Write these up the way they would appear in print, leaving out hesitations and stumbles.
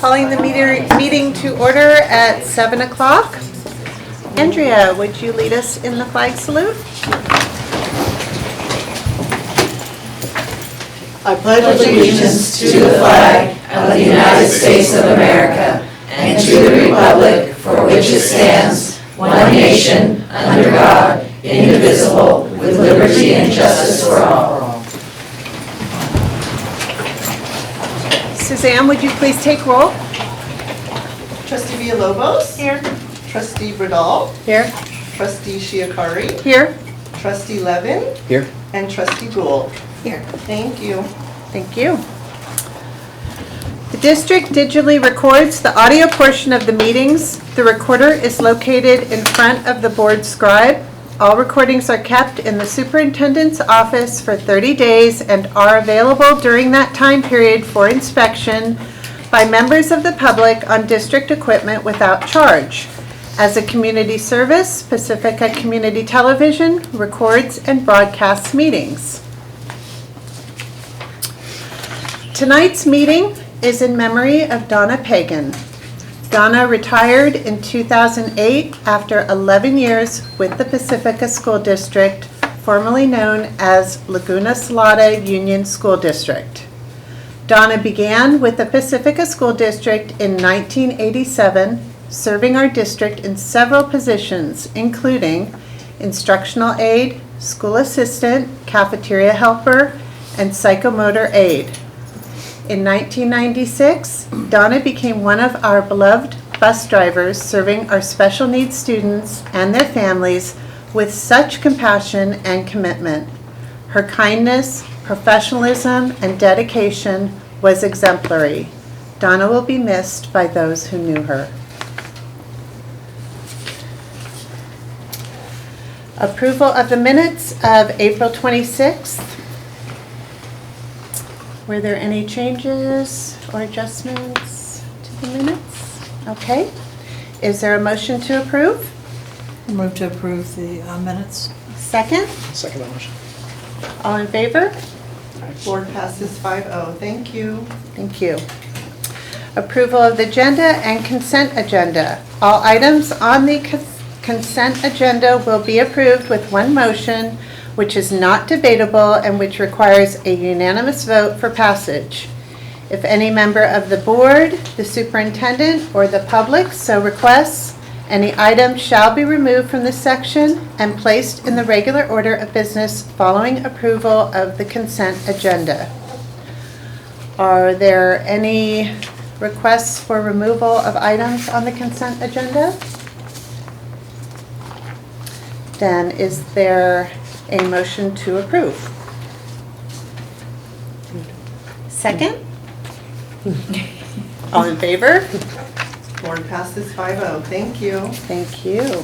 Calling the meeting to order at 7 o'clock. Andrea, would you lead us in the flag salute? I pledge allegiance to the flag of the United States of America and to the republic for which it stands, one nation, under God, indivisible, with liberty and justice for all. Suzanne, would you please take roll? Trustee Villalobos? Here. Trustee Bradall? Here. Trustee Shiakari? Here. Trustee Levin? Here. And Trustee Gould? Here. Thank you. Thank you. The district digitally records the audio portion of the meetings. The recorder is located in front of the board scribe. All recordings are kept in the superintendent's office for 30 days and are available during that time period for inspection by members of the public on district equipment without charge. As a community service, Pacifica Community Television records and broadcasts meetings. Tonight's meeting is in memory of Donna Pagan. Donna retired in 2008 after 11 years with the Pacifica School District, formerly known as Laguna Salada Union School District. Donna began with the Pacifica School District in 1987, serving our district in several positions, including instructional aide, school assistant, cafeteria helper, and psychomotor aide. In 1996, Donna became one of our beloved bus drivers, serving our special needs students and their families with such compassion and commitment. Her kindness, professionalism, and dedication was exemplary. Donna will be missed by those who knew her. Approval of the minutes of April 26th. Were there any changes or adjustments to the minutes? Okay. Is there a motion to approve? Move to approve the minutes. Second? Second that motion. All in favor? Board passes 5-0. Thank you. Thank you. Approval of the agenda and consent agenda. All items on the consent agenda will be approved with one motion, which is not debatable and which requires a unanimous vote for passage. If any member of the board, the superintendent, or the public so requests, any item shall be removed from this section and placed in the regular order of business following approval of the consent agenda. Are there any requests for removal of items on the consent agenda? Then is there a motion to approve? Second? All in favor? Board passes 5-0. Thank you. Thank you.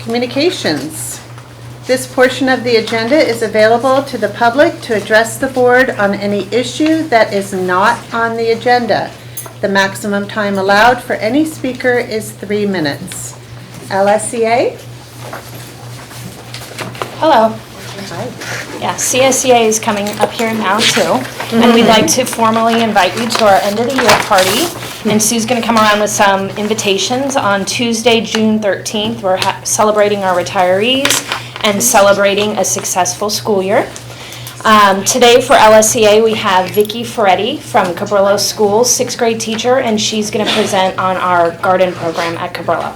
Communications. This portion of the agenda is available to the public to address the board on any issue that is not on the agenda. The maximum time allowed for any speaker is 3 minutes. LSCA? Hello. Hi. Yeah, CSEA is coming up here now too, and we'd like to formally invite you to our end of the year party. And Sue's going to come around with some invitations on Tuesday, June 13th. We're celebrating our retirees and celebrating a successful school year. Today for LSCA we have Vicki Ferretti from Cabrillo Schools, 6th grade teacher, and she's going to present on our garden program at Cabrillo.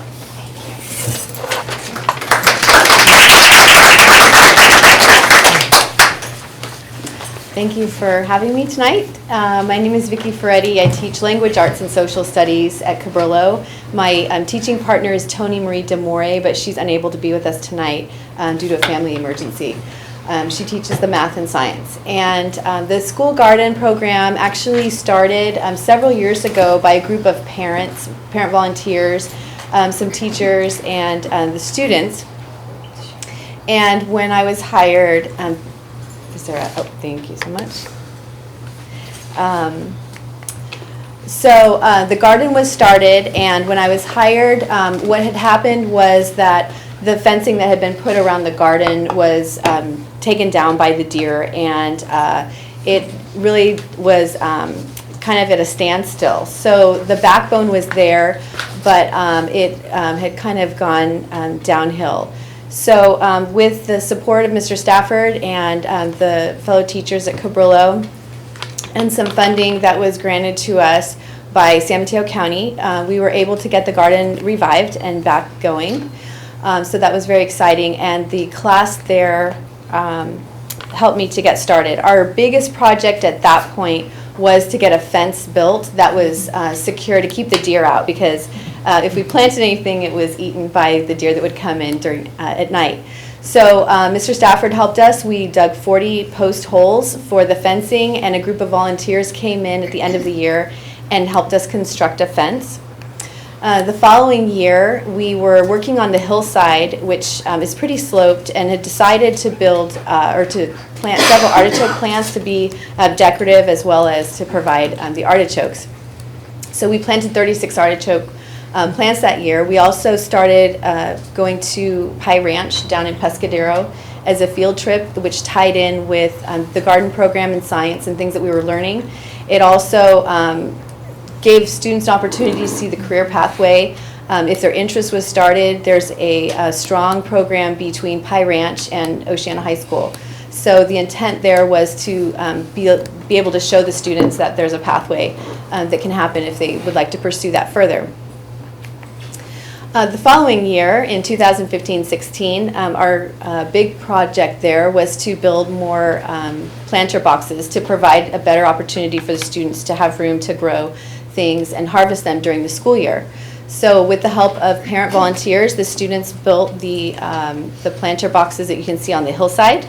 Thank you for having me tonight. My name is Vicki Ferretti. I teach language arts and social studies at Cabrillo. My teaching partner is Tony Marie DeMore, but she's unable to be with us tonight due to a family emergency. She teaches the math and science. And the school garden program actually started several years ago by a group of parents, parent volunteers, some teachers, and the students. And when I was hired, thank you so much. So the garden was started, and when I was hired, what had happened was that the fencing that had been put around the garden was taken down by the deer, and it really was kind of at a standstill. So the backbone was there, but it had kind of gone downhill. So with the support of Mr. Stafford and the fellow teachers at Cabrillo and some funding that was granted to us by San Mateo County, we were able to get the garden revived and back going. So that was very exciting, and the class there helped me to get started. Our biggest project at that point was to get a fence built that was secure to keep the deer out, because if we planted anything, it was eaten by the deer that would come in during at night. So Mr. Stafford helped us. We dug 40 post holes for the fencing, and a group of volunteers came in at the end of the year and helped us construct a fence. The following year, we were working on the hillside, which is pretty sloped, and had decided to build or to plant several artichoke plants to be decorative, as well as to provide the artichokes. So we planted 36 artichoke plants that year. We also started going to Pie Ranch down in Pescadero as a field trip, which tied in with the garden program and science and things that we were learning. It also gave students an opportunity to see the career pathway. If their interest was started, there's a strong program between Pie Ranch and Oceana High School. So the intent there was to be able to show the students that there's a pathway that can happen if they would like to pursue that further. The following year, in 2015-16, our big project there was to build more planter boxes to provide a better opportunity for the students to have room to grow things and harvest them during the school year. So with the help of parent volunteers, the students built the planter boxes that you can see on the hillside.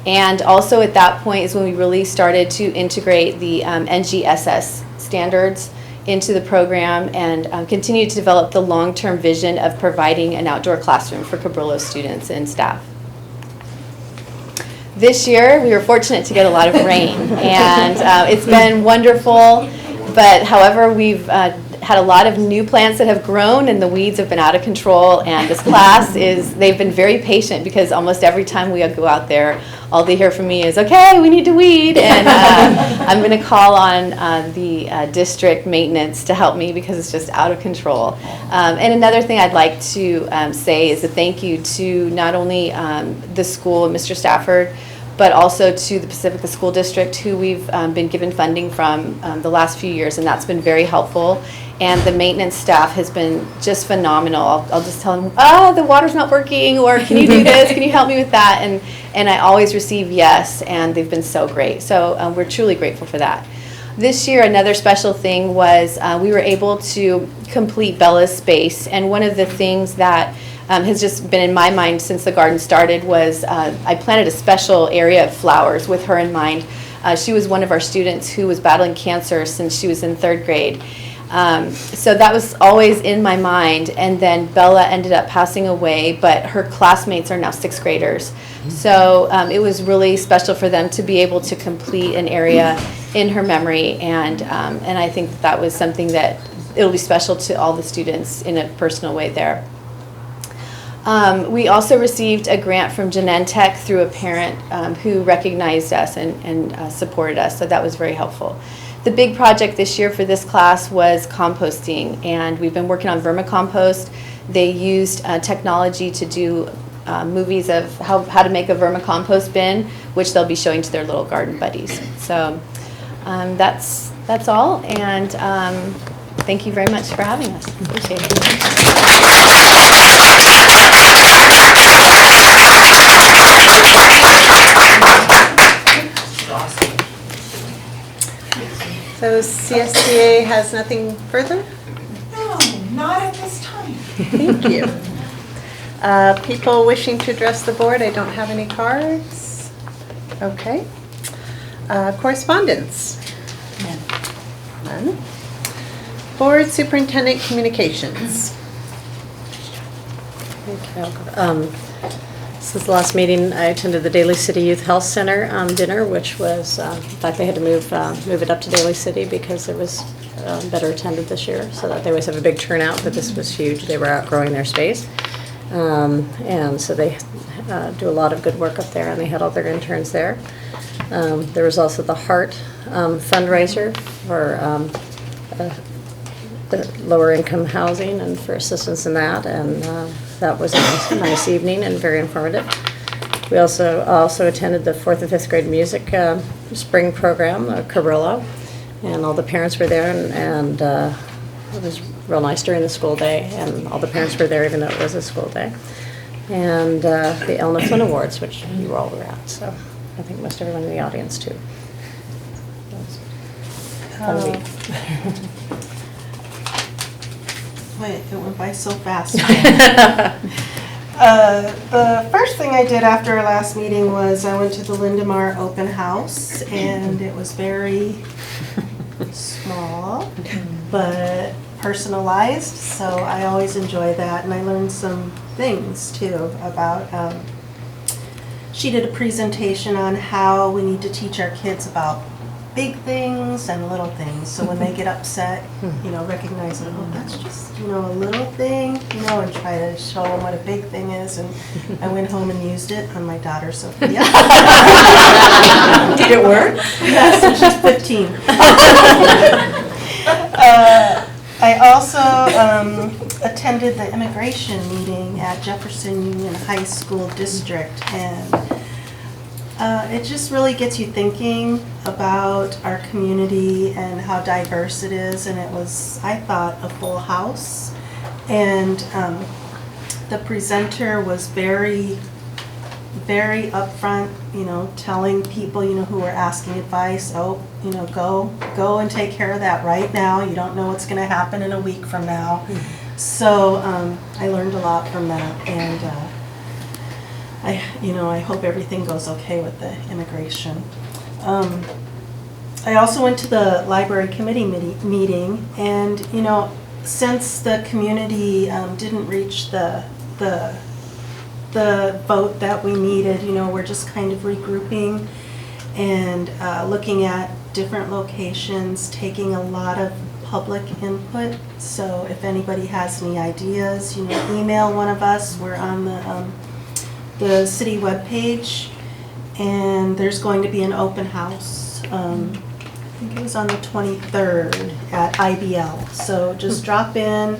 And also at that point is when we really started to integrate the NGSS standards into the program and continue to develop the long-term vision of providing an outdoor classroom for Cabrillo students and staff. This year, we were fortunate to get a lot of rain, and it's been wonderful. But however, we've had a lot of new plants that have grown, and the weeds have been out of control. And this class they've been very patient, because almost every time we go out there, all they hear from me is, okay, we need to weed. And I'm going to call on the district maintenance to help me, because it's just out of control. And another thing I'd like to say is a thank you to not only the school and Mr. Stafford, but also to the Pacifica School District, who we've been given funding from the last few years, and that's been very helpful. And the maintenance staff has been just phenomenal. I'll just tell them, the water's not working, or can you do this, can you help me with that? And I always receive yes, and they've been so great. So we're truly grateful for that. This year, another special thing was we were able to complete Bella's space, and one of the things that has just been in my mind since the garden started was I planted a special area of flowers with her in mind. She was one of our students who was battling cancer since she was in 3rd grade. So that was always in my mind, and then Bella ended up passing away, but her classmates are now 6th graders. So it was really special for them to be able to complete an area in her memory, and I think that was something that it'll be special to all the students in a personal way there. We also received a grant from Genentech through a parent who recognized us and supported us, so that was very helpful. The big project this year for this class was composting, and we've been working on vermicompost. They used technology to do movies of how to make a vermicompost bin, which they'll be showing to their little garden buddies. So that's all, and thank you very much for having us. Appreciate it. So CSDA has nothing further? No, not at this time. Thank you. People wishing to address the board, I don't have any cards. Okay. Correspondence? None. Board Superintendent Communications. Since the last meeting, I attended the Daly City Youth Health Center dinner, which was, in fact, they had to move it up to Daly City because it was better attended this year, so that they always have a big turnout, but this was huge. They were outgrowing their space. And so they do a lot of good work up there, and they had all their interns there. There was also the Heart fundraiser for the lower income housing and for assistance in that, and that was a nice evening and very informative. We also attended the 4th and 5th grade music spring program, Cabrillo, and all the parents were there, and it was real nice during the school day, and all the parents were there even though it was a school day. And the Elna Flynn Awards, which you all were at, so I think most everyone in the audience too. Fun week. Wait, it went by so fast. The first thing I did after our last meeting was I went to the Lindemar open house, and it was very small, but personalized, so I always enjoy that, and I learned some things too about, she did a presentation on how we need to teach our kids about big things and little things, so when they get upset, recognize that, oh, that's just, a little thing, and try to show them what a big thing is, and I went home and used it on my daughter, Sophia. Did it work? Yes, and she's 15. I also attended the immigration meeting at Jefferson Union High School District, and it just really gets you thinking about our community and how diverse it is, and it was, I thought, a full house. And the presenter was very, very upfront, telling people, who were asking advice, go and take care of that right now. You don't know what's going to happen in a week from now. So I learned a lot from that, and I hope everything goes okay with the immigration. I also went to the library committee meeting, and since the community didn't reach the vote that we needed, we're just kind of regrouping and looking at different locations, taking a lot of public input. So if anybody has any ideas, email one of us. We're on the city webpage, and there's going to be an open house. I think it was on the 23rd at IBL. So just drop in.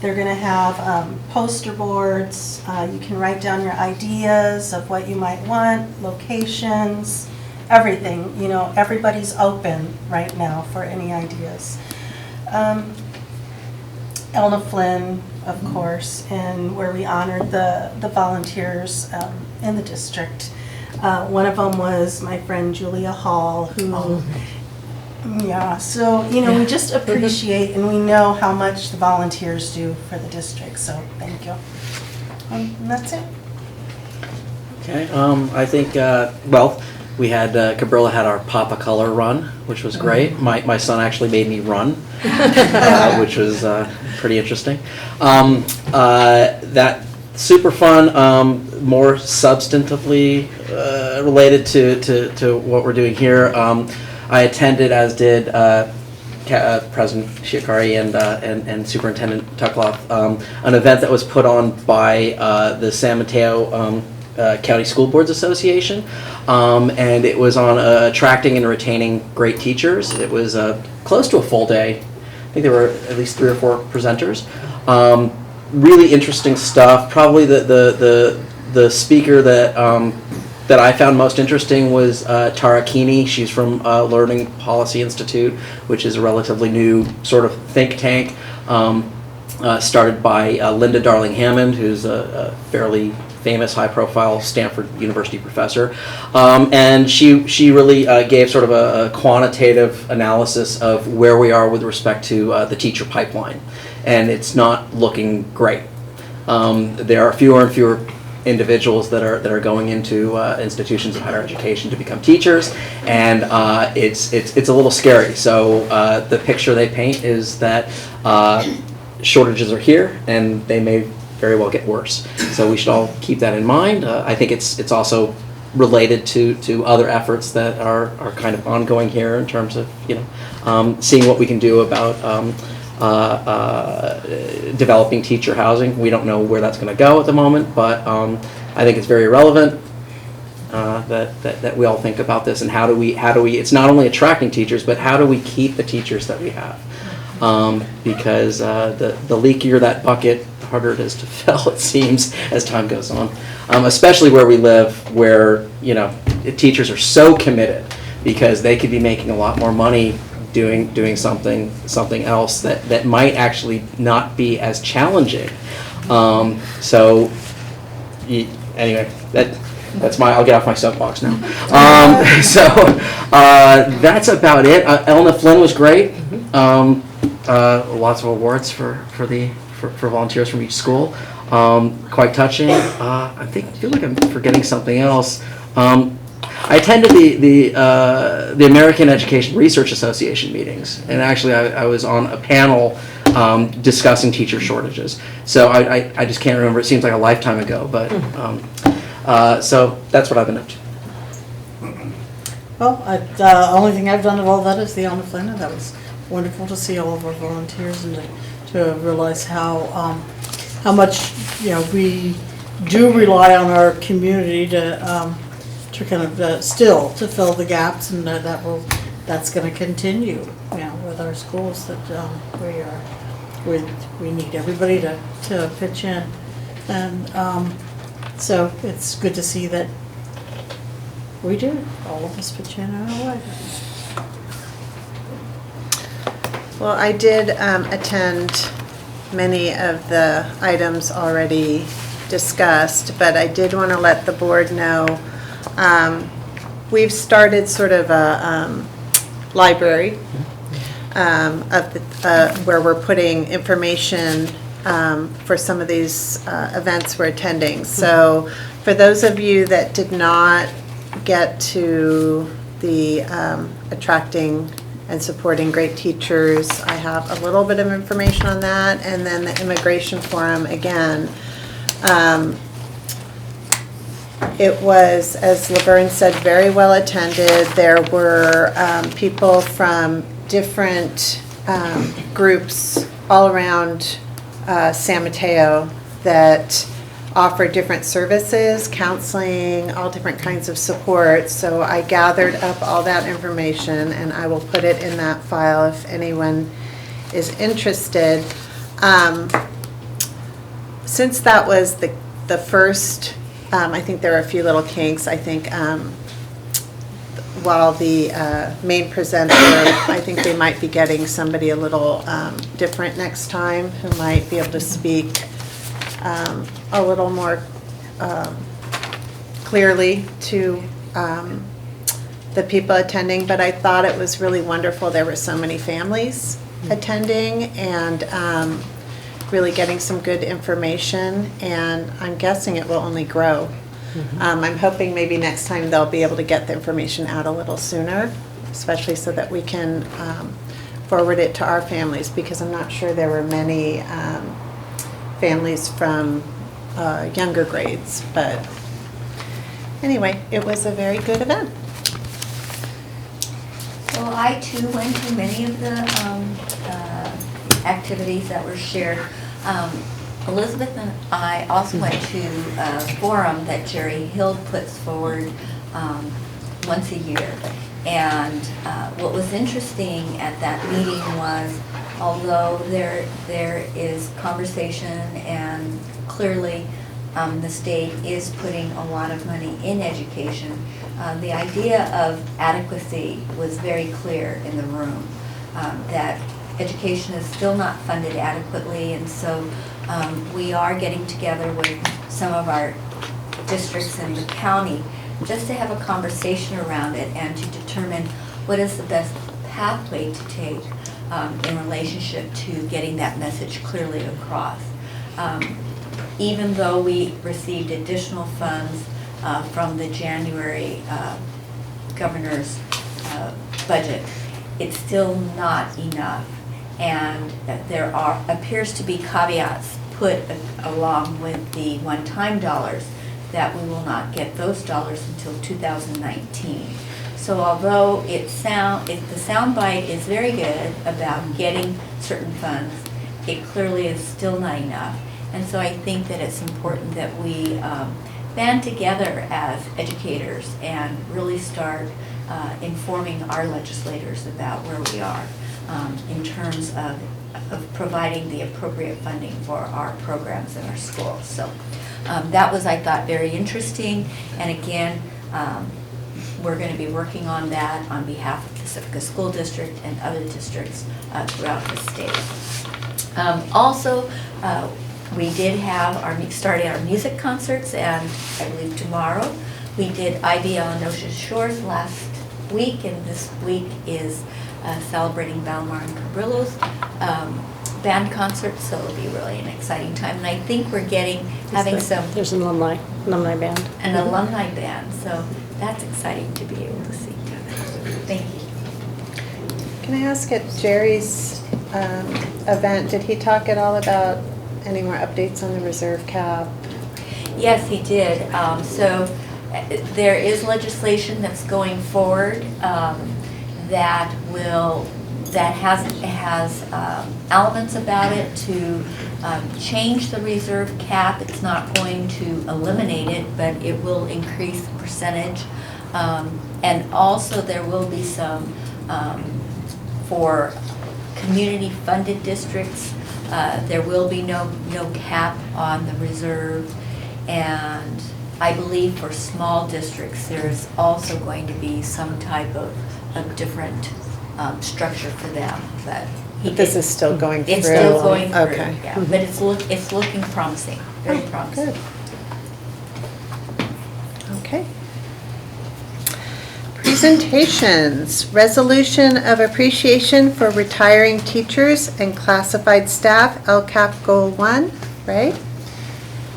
They're going to have poster boards. You can write down your ideas of what you might want, locations, everything. Everybody's open right now for any ideas. Elna Flynn, of course, and where we honored the volunteers in the district. One of them was my friend Julia Hall, who, so, we just appreciate and we know how much the volunteers do for the district, so thank you. And that's it. Okay, I think, we had, Cabrillo had our Papa Color run, which was great. My son actually made me run, which was pretty interesting. That super fun, more substantively related to what we're doing here. I attended, as did President Shiakari and Superintendent Tuckloff, an event that was put on by the San Mateo County School Boards Association, and it was on attracting and retaining great teachers. It was close to a full day. I think there were at least 3 or 4 presenters. Really interesting stuff. Probably the speaker that I found most interesting was Tara Keeney. She's from Learning Policy Institute, which is a relatively new sort of think tank, started by Linda Darling Hammond, who's a fairly famous, high-profile Stanford University professor, and she really gave sort of a quantitative analysis of where we are with respect to the teacher pipeline, and it's not looking great. There are fewer and fewer individuals that are going into institutions of higher education to become teachers, and it's a little scary. So the picture they paint is that shortages are here, and they may very well get worse. So we should all keep that in mind. I think it's also related to other efforts that are kind of ongoing here in terms of seeing what we can do about developing teacher housing. We don't know where that's going to go at the moment, but I think it's very relevant. that we all think about this, and how do we, it's not only attracting teachers, but how do we keep the teachers that we have? Because the leakier that bucket, the harder it is to fill, it seems, as time goes on. Especially where we live, where, teachers are so committed, because they could be making a lot more money doing something else that might actually not be as challenging. Anyway, that's I'll get off my soapbox now. That's about it. Elna Flynn was great. Lots of awards for volunteers from each school. Quite touching. I feel like I'm forgetting something else. I attended the American Education Research Association meetings, and actually I was on a panel discussing teacher shortages. So I just can't remember. It seems like a lifetime ago, but so that's what I've been up to. Well, the only thing I've done of all that is the Elna Flynn, and that was wonderful to see all of our volunteers and to realize how much we do rely on our community to kind of still to fill the gaps, and that's going to continue with our schools, that we need everybody to pitch in, and so it's good to see that we do, all of us pitch in our way. Well, I did attend many of the items already discussed, but I did want to let the board know we've started sort of a library where we're putting information for some of these events we're attending. So for those of you that did not get to the attracting and supporting great teachers, I have a little bit of information on that, and then the immigration forum again. It was, as Laverne said, very well attended. There were people from different groups all around San Mateo that offer different services, counseling, all different kinds of support. So I gathered up all that information, and I will put it in that file if anyone is interested. Since that was the first, I think there were a few little kinks. I think while the main presenter, I think they might be getting somebody a little different next time, who might be able to speak a little more clearly to the people attending. But I thought it was really wonderful. There were so many families attending, and really getting some good information, and I'm guessing it will only grow. I'm hoping maybe next time they'll be able to get the information out a little sooner, especially so that we can forward it to our families, because I'm not sure there were many families from younger grades. But anyway, it was a very good event. Well, I too went to many of the activities that were shared. Elizabeth and I also went to a forum that Jerry Hill puts forward once a year. And what was interesting at that meeting was, although there is conversation, and clearly the state is putting a lot of money in education, the idea of adequacy was very clear in the room, that education is still not funded adequately, and so we are getting together with some of our districts in the county just to have a conversation around it, and to determine what is the best pathway to take in relationship to getting that message clearly across. Even though we received additional funds from the January governor's budget, it's still not enough, and there appears to be caveats put along with the one-time dollars, that we will not get those dollars until 2019. So although the soundbite is very good about getting certain funds, it clearly is still not enough. And so I think that it's important that we band together as educators and really start informing our legislators about where we are in terms of providing the appropriate funding for our programs in our schools. So that was, I thought, very interesting. And again, we're going to be working on that on behalf of Pacifica School District and other districts throughout the state. Also, we did have started our music concerts, and I believe tomorrow we did IBL Ocean Shores last week, and this week is celebrating Balmar and Cabrillo's band concert, so it'll be really an exciting time. And I think we're having There's an alumni band. an alumni band, so that's exciting to be able to see. Thank you. Can I ask at Jerry's event, did he talk at all about any more updates on the reserve cap? Yes, he did. So there is legislation that's going forward that has elements about it to change the reserve cap. It's not going to eliminate it, but it will increase the percentage. And also there will be some for community-funded districts. There will be no cap on the reserve, and I believe for small districts there's also going to be some type of different structure for them. But This is still going through? It's still going through, Okay. yeah. But it's looking promising, very promising. Good. Okay. Presentations, resolution of appreciation for retiring teachers and classified staff, LCAP Goal 1, right?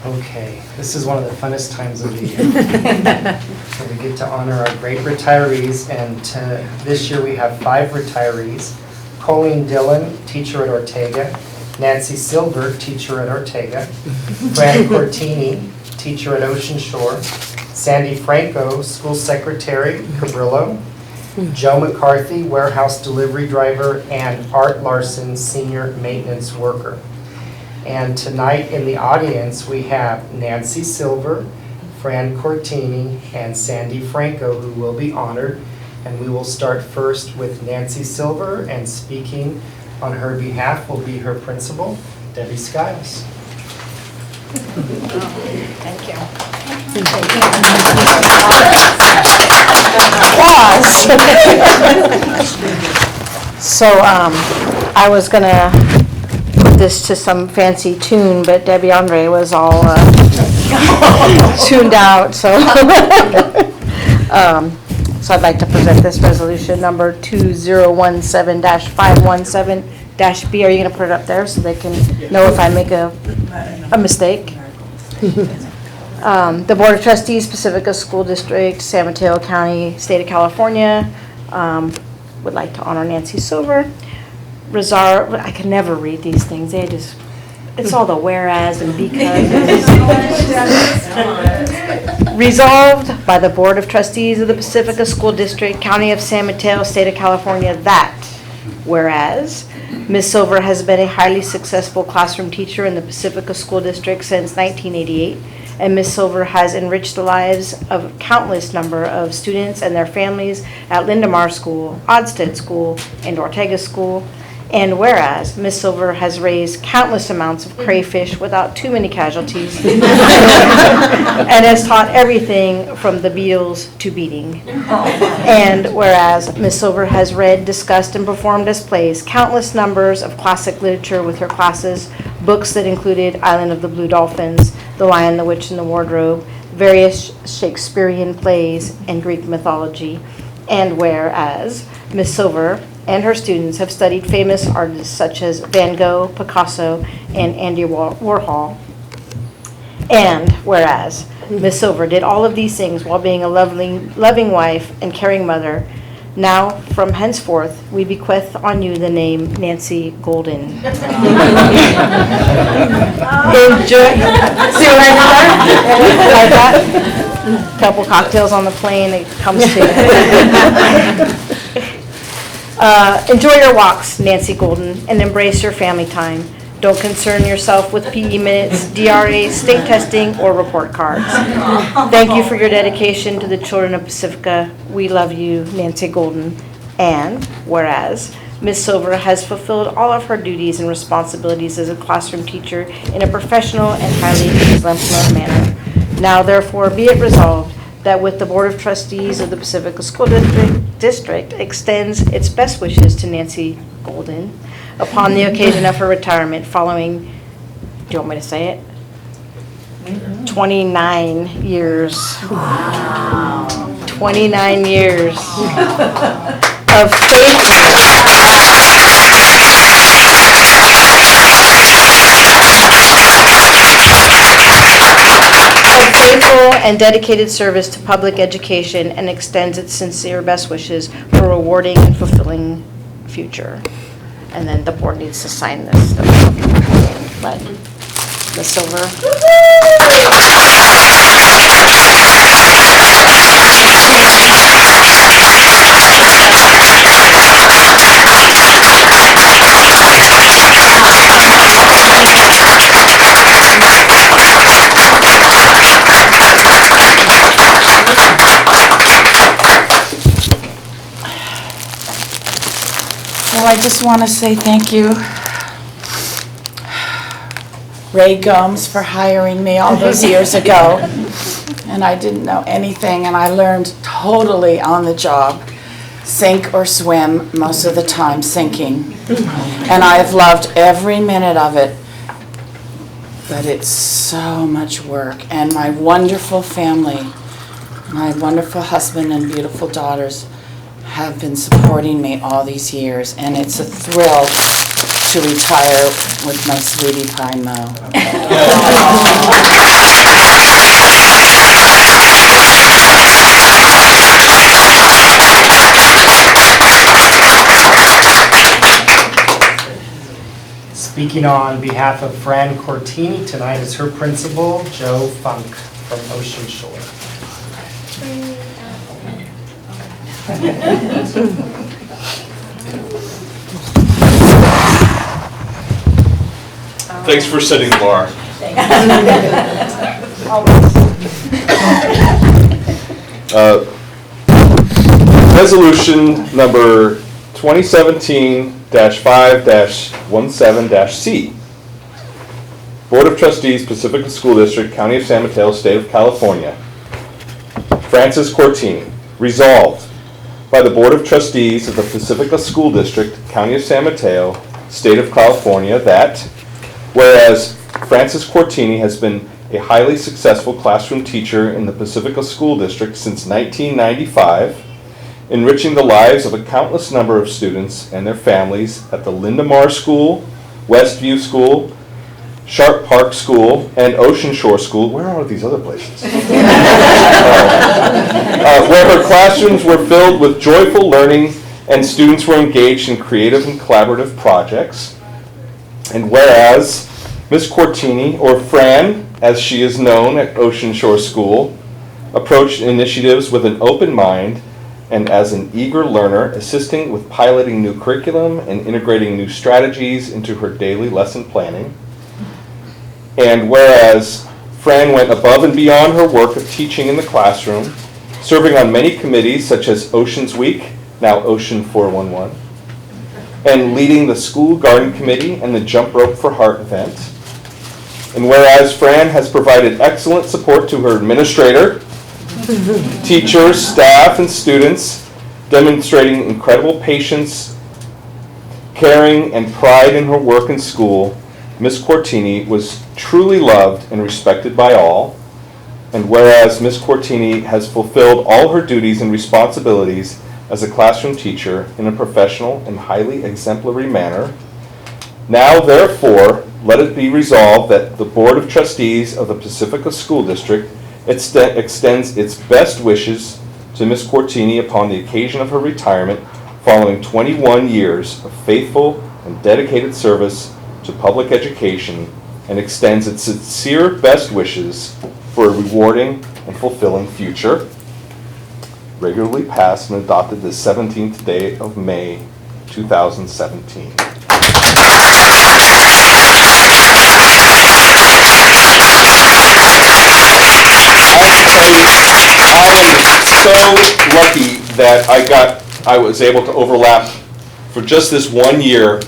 Okay, this is one of the funnest times of the year. So we get to honor our great retirees, and this year we have 5 retirees. Colleen Dillon, teacher at Ortega. Nancy Silver, teacher at Ortega. Fran Cortini, teacher at Ocean Shore. Sandy Franco, school secretary, Cabrillo. Joe McCarthy, warehouse delivery driver, and Art Larson, senior maintenance worker. And tonight in the audience, we have Nancy Silver, Fran Cortini, and Sandy Franco, who will be honored. And we will start first with Nancy Silver, and speaking on her behalf will be her principal, Debbie Skiles. Thank you. So I was gonna put this to some fancy tune, but Debbie Andre was all tuned out, so. So I'd like to present this resolution number 2017-517-B. Are you gonna put it up there so they can know if I make a mistake? The Board of Trustees, Pacifica School District, San Mateo County, State of California, would like to honor Nancy Silver. I can never read these things. It's all the whereas and because. Resolved by the Board of Trustees of the Pacifica School District, County of San Mateo, State of California, that whereas Ms. Silver has been a highly successful classroom teacher in the Pacifica School District since 1988, and Ms. Silver has enriched the lives of countless number of students and their families at Lindemar School, Odsted School, and Ortega School. And whereas Ms. Silver has raised countless amounts of crayfish without too many casualties, and has taught everything from the beetles to beating. And whereas Ms. Silver has read, discussed, and performed as plays countless numbers of classic literature with her classes, books that included Island of the Blue Dolphins, The Lion, the Witch, and the Wardrobe, various Shakespearean plays, and Greek mythology. And whereas Ms. Silver and her students have studied famous artists such as Van Gogh, Picasso, and Andy Warhol. And whereas Ms. Silver did all of these things while being a loving wife and caring mother, now from henceforth we bequeath on you the name Nancy Golden. Enjoy. See what I did there? Like that? Couple cocktails on the plane, it comes to enjoy your walks, Nancy Golden, and embrace your family time. Don't concern yourself with PE minutes, DRAs, state testing, or report cards. Thank you for your dedication to the children of Pacifica. We love you, Nancy Golden. And whereas Ms. Silver has fulfilled all of her duties and responsibilities as a classroom teacher in a professional and highly exemplary manner. Now therefore be it resolved that with the Board of Trustees of the Pacifica School District extends its best wishes to Nancy Golden upon the occasion of her retirement following, do you want me to say it? 29 years. Wow. 29 years of faithful and dedicated service to public education, and extends its sincere best wishes for a rewarding and fulfilling future. And then the board needs to sign this. But Ms. Silver. Well, I just want to say thank you, Ray Gomes, for hiring me all those years ago. And I didn't know anything, and I learned totally on the job. Sink or swim, most of the time sinking. And I've loved every minute of it. But it's so much work. And my wonderful family, my wonderful husband and beautiful daughters have been supporting me all these years, and it's a thrill to retire with my sweetie pie Mo. Speaking on behalf of Fran Cortini tonight is her principal, Joe Funk from Ocean Shore. Thanks for setting the bar. Resolution number 2017-5-17-C. Board of Trustees, Pacifica School District, County of San Mateo, State of California. Francis Cortini. Resolved by the Board of Trustees of the Pacifica School District, County of San Mateo, State of California, that whereas Francis Cortini has been a highly successful classroom teacher in the Pacifica School District since 1995, enriching the lives of a countless number of students and their families at the Lindemar School, Westview School, Sharp Park School, and Ocean Shore School. Where are these other places? Where her classrooms were filled with joyful learning and students were engaged in creative and collaborative projects. And whereas Ms. Cortini, or Fran, as she is known at Ocean Shore School, approached initiatives with an open mind and as an eager learner, assisting with piloting new curriculum and integrating new strategies into her daily lesson planning. And whereas Fran went above and beyond her work of teaching in the classroom, serving on many committees such as Oceans Week, now Ocean 411, and leading the School Garden Committee and the Jump Rope for Heart event. And whereas Fran has provided excellent support to her administrator, teachers, staff, and students, demonstrating incredible patience, caring, and pride in her work in school, Ms. Cortini was truly loved and respected by all. And whereas Ms. Cortini has fulfilled all her duties and responsibilities as a classroom teacher in a professional and highly exemplary manner, now therefore let it be resolved that the Board of Trustees of the Pacifica School District extends its best wishes to Ms. Cortini upon the occasion of her retirement following 21 years of faithful and dedicated service to public education, and extends its sincere best wishes for a rewarding and fulfilling future. Regularly passed and adopted the 17th day of May, 2017. I am so lucky that I was able to overlap for just this 1 year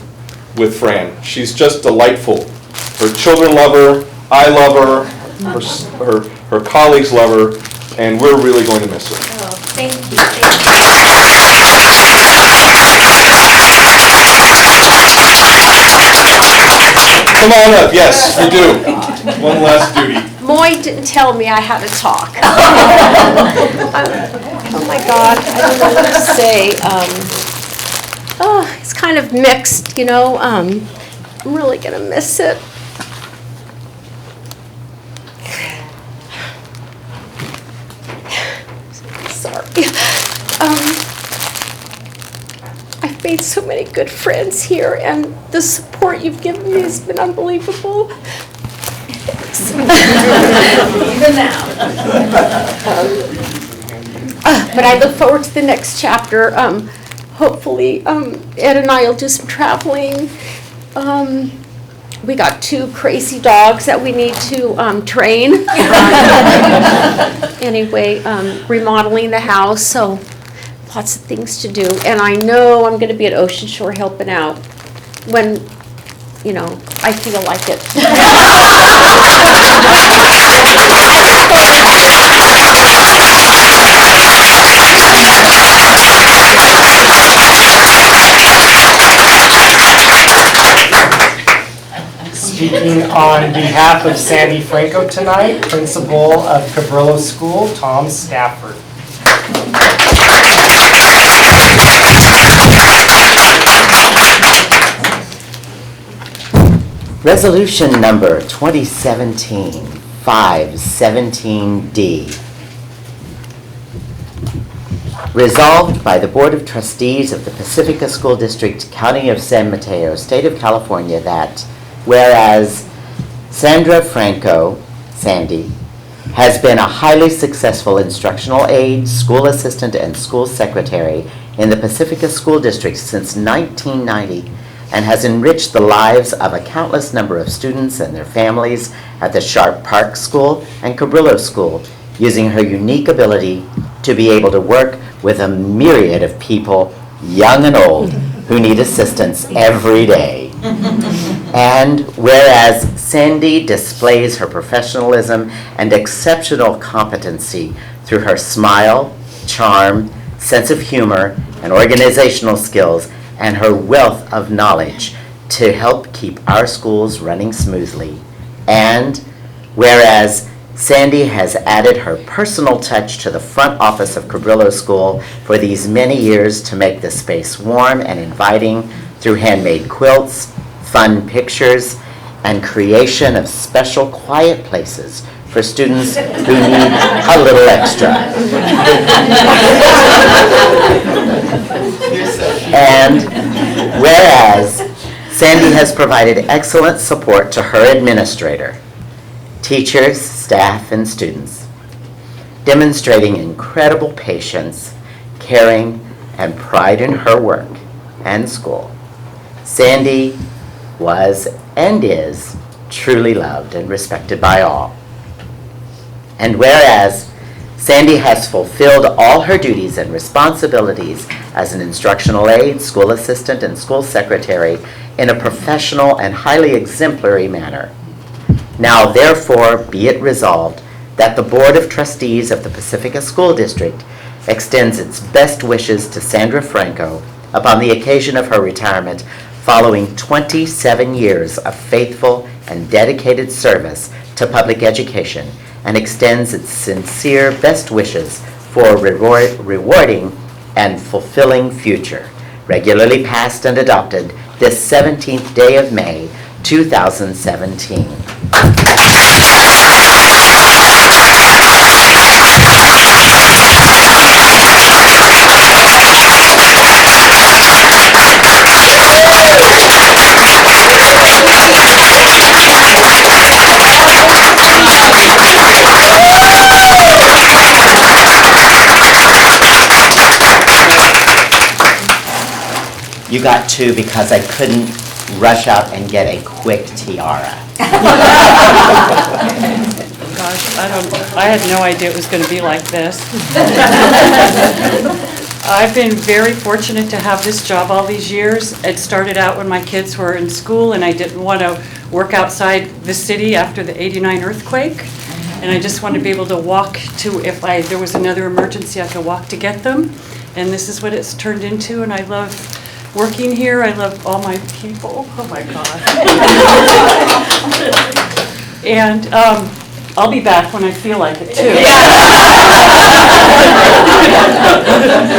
with Fran. She's just delightful. Her children love her, I love her, her colleagues love her, and we're really going to miss her. Oh, thank you. Come on up, yes, you do. One last duty. Moy didn't tell me I had to talk. Oh my God, I don't know what to say. It's kind of mixed, you know. I'm really gonna miss it. Sorry. I've made so many good friends here, and the support you've given me has been unbelievable. Even now. But I look forward to the next chapter. Hopefully, Ed and I will do some traveling. We got 2 crazy dogs that we need to train. Anyway, remodeling the house, so lots of things to do. And I know I'm going to be at Ocean Shore helping out when, you know, I feel like it. Speaking on behalf of Sandy Franco tonight, Principal of Cabrillo School, Tom Stafford. Resolution number 2017-517D. Resolved by the Board of Trustees of the Pacifica School District, County of San Mateo, State of California, that whereas Sandra Franco, Sandy, has been a highly successful instructional aide, school assistant, and school secretary in the Pacifica School District since 1990 and has enriched the lives of a countless number of students and their families at the Sharp Park School and Cabrillo School, using her unique ability to be able to work with a myriad of people, young and old, who need assistance every day. And whereas Sandy displays her professionalism and exceptional competency through her smile, charm, sense of humor, and organizational skills, and her wealth of knowledge to help keep our schools running smoothly. And whereas Sandy has added her personal touch to the front office of Cabrillo School for these many years to make the space warm and inviting through handmade quilts, fun pictures, and creation of special quiet places for students who need a little extra. And whereas Sandy has provided excellent support to her administrator, teachers, staff, and students, demonstrating incredible patience, caring, and pride in her work and school, Sandy was and is truly loved and respected by all. And whereas Sandy has fulfilled all her duties and responsibilities as an instructional aide, school assistant, and school secretary in a professional and highly exemplary manner. Now therefore be it resolved that the Board of Trustees of the Pacifica School District extends its best wishes to Sandra Franco upon the occasion of her retirement following 27 years of faithful and dedicated service to public education, and extends its sincere best wishes for a rewarding and fulfilling future, regularly passed and adopted this 17th day of May, 2017. You got 2 because I couldn't rush out and get a quick tiara. gosh, I had no idea it was going to be like this. I've been very fortunate to have this job all these years. It started out when my kids were in school and I didn't want to work outside the city after the '89 earthquake. And I just wanted to be able to walk to, if there was another emergency, I could walk to get them. And this is what it's turned into, and I love working here. I love all my people. Oh my God. And I'll be back when I feel like it too.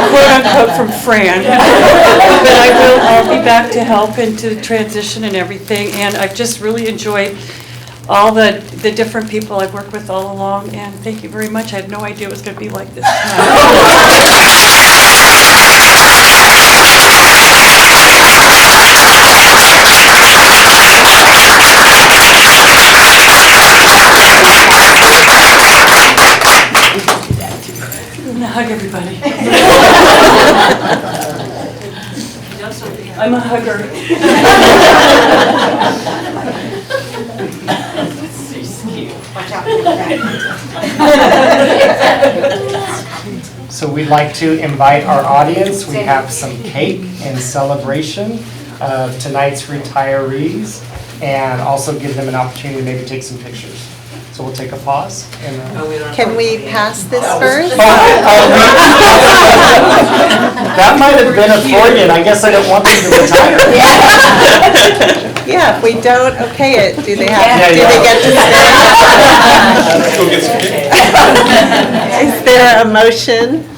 Quote unquote from Fran. But I'll be back to help and to transition and everything. And I've just really enjoyed all the different people I've worked with all along. And thank you very much. I had no idea it was going to be like this Hug everybody. I'm a hugger. So we'd like to invite our audience. We have some cake in celebration of tonight's retirees and also give them an opportunity to maybe take some pictures. So we'll take a pause. Can we pass this first? That might have been a Freudian. I guess I don't want them to retire. Yeah, if we don't okay it, do they get to stay? Is there a motion?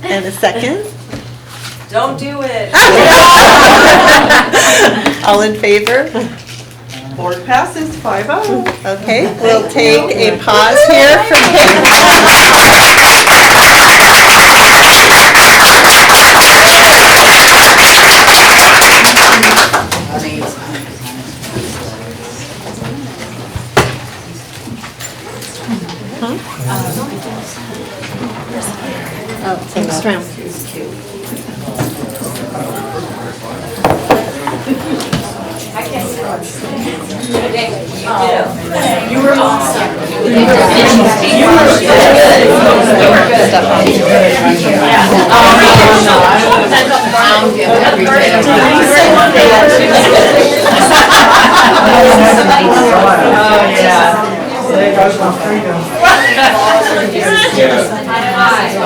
And a second? Don't do it. All in favor? Board passes 5-0. Okay, we'll take a pause here for cake. Next round. You were awesome.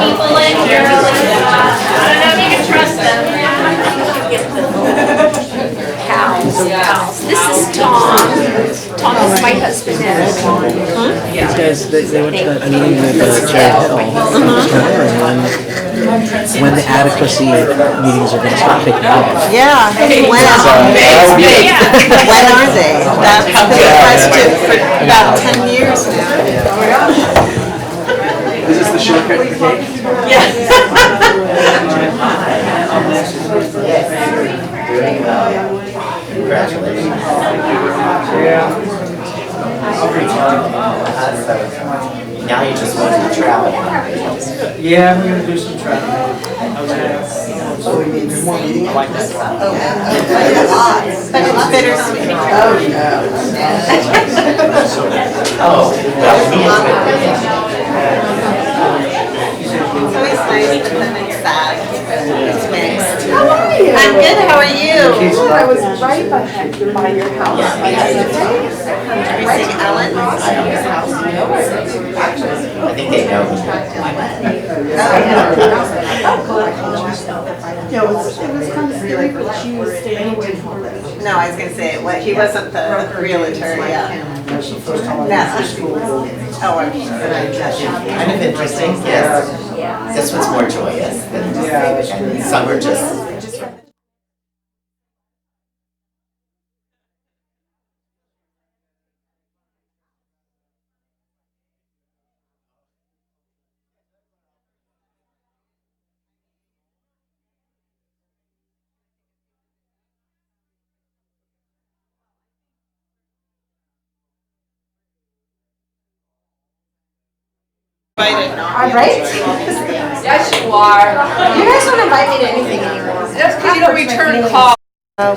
People in here, I don't know if you can trust them. Cows. This is Tom. Tom is my husband. These guys, they went to that meeting with Jared Hill. When the adequacy meetings are going to start picking up. Yeah, when are they? That's been the question for about 10 years now. Is this the shortcut for cake? Yes. Congratulations. Now you just want to travel. Yeah, we're going to do some traveling. But it's bittersweet. Oh, It's always nice, but then it's sad. It's mixed. I'm good, how are you? I was right by your house. Everything Ellen? I think they know. Yeah, it was kind of scary, but she was staying away from it. No, I was gonna say, he wasn't the realtor, yeah. That's the first time I No. went to school. Oh, I'm sure. Kind of interesting, yes. This one's more joyous than some are just. All right? Yes, you are. You guys don't invite me to anything anymore. That's because you don't return calls.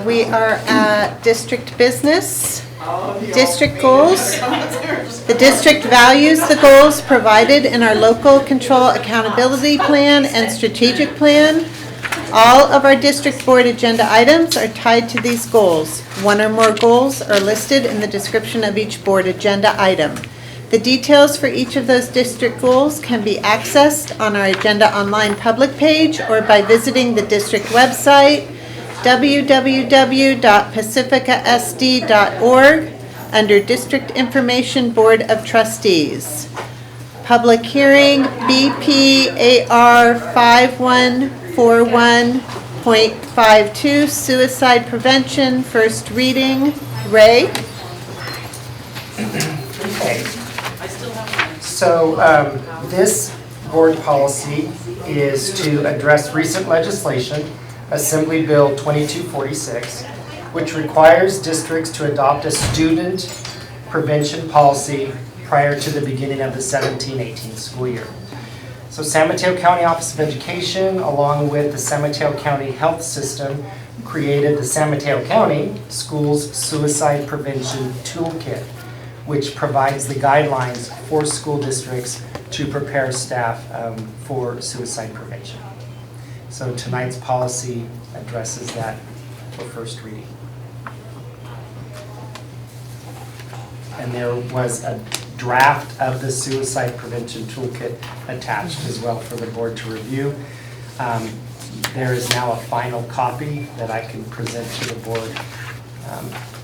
We are at district business. District goals. The district values the goals provided in our local control accountability plan and strategic plan. All of our district board agenda items are tied to these goals. One or more goals are listed in the description of each board agenda item. The details for each of those district goals can be accessed on our Agenda Online public page or by visiting the district website, www.pacificasd.org, under District Information Board of Trustees. Public hearing, BPAR 5141.52, suicide prevention, first reading. Ray? Okay. So this board policy is to address recent legislation, Assembly Bill 2246, which requires districts to adopt a student prevention policy prior to the beginning of the 17-18 school year. So San Mateo County Office of Education, along with the San Mateo County Health System, created the San Mateo County Schools Suicide Prevention Toolkit, which provides the guidelines for school districts to prepare staff for suicide prevention. So tonight's policy addresses that for first reading. And there was a draft of the suicide prevention toolkit attached as well for the board to review. There is now a final copy that I can present to the board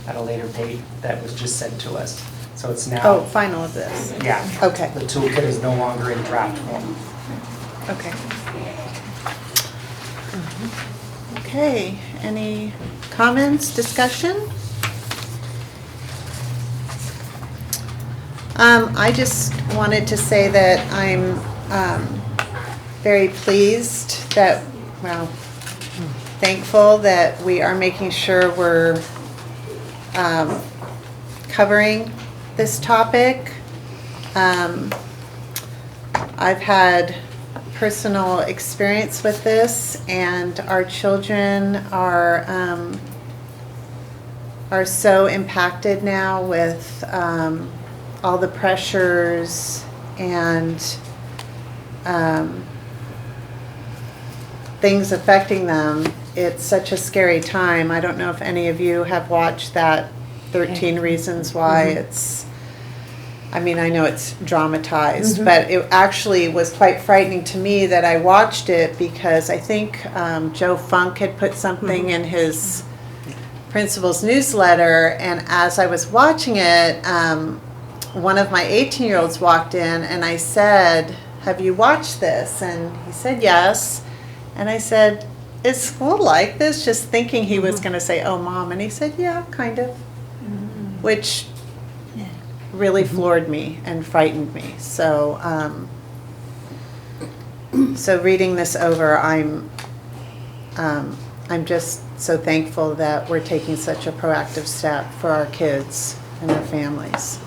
at a later date that was just sent to us. So it's now. Oh, final of this. Yeah. Okay. The toolkit is no longer in draft form. Okay. Okay, any comments, discussion? I just wanted to say that I'm very pleased that, well, thankful that we are making sure we're covering this topic. I've had personal experience with this, and our children are so impacted now with all the pressures and things affecting them. It's such a scary time. I don't know if any of you have watched that 13 Reasons Why. It's, I mean, I know it's dramatized, but it actually was quite frightening to me that I watched it because I think Joe Funk had put something in his principal's newsletter, and as I was watching it, one of my 18-year-olds walked in and I said, "Have you watched this?" And he said, "Yes." And I said, "Is school like this?" Just thinking he was going to say, "Oh, Mom." And he said, "Yeah, kind of." Which really floored me and frightened me. So, so reading this over, I'm just so thankful that we're taking such a proactive step for our kids and their families.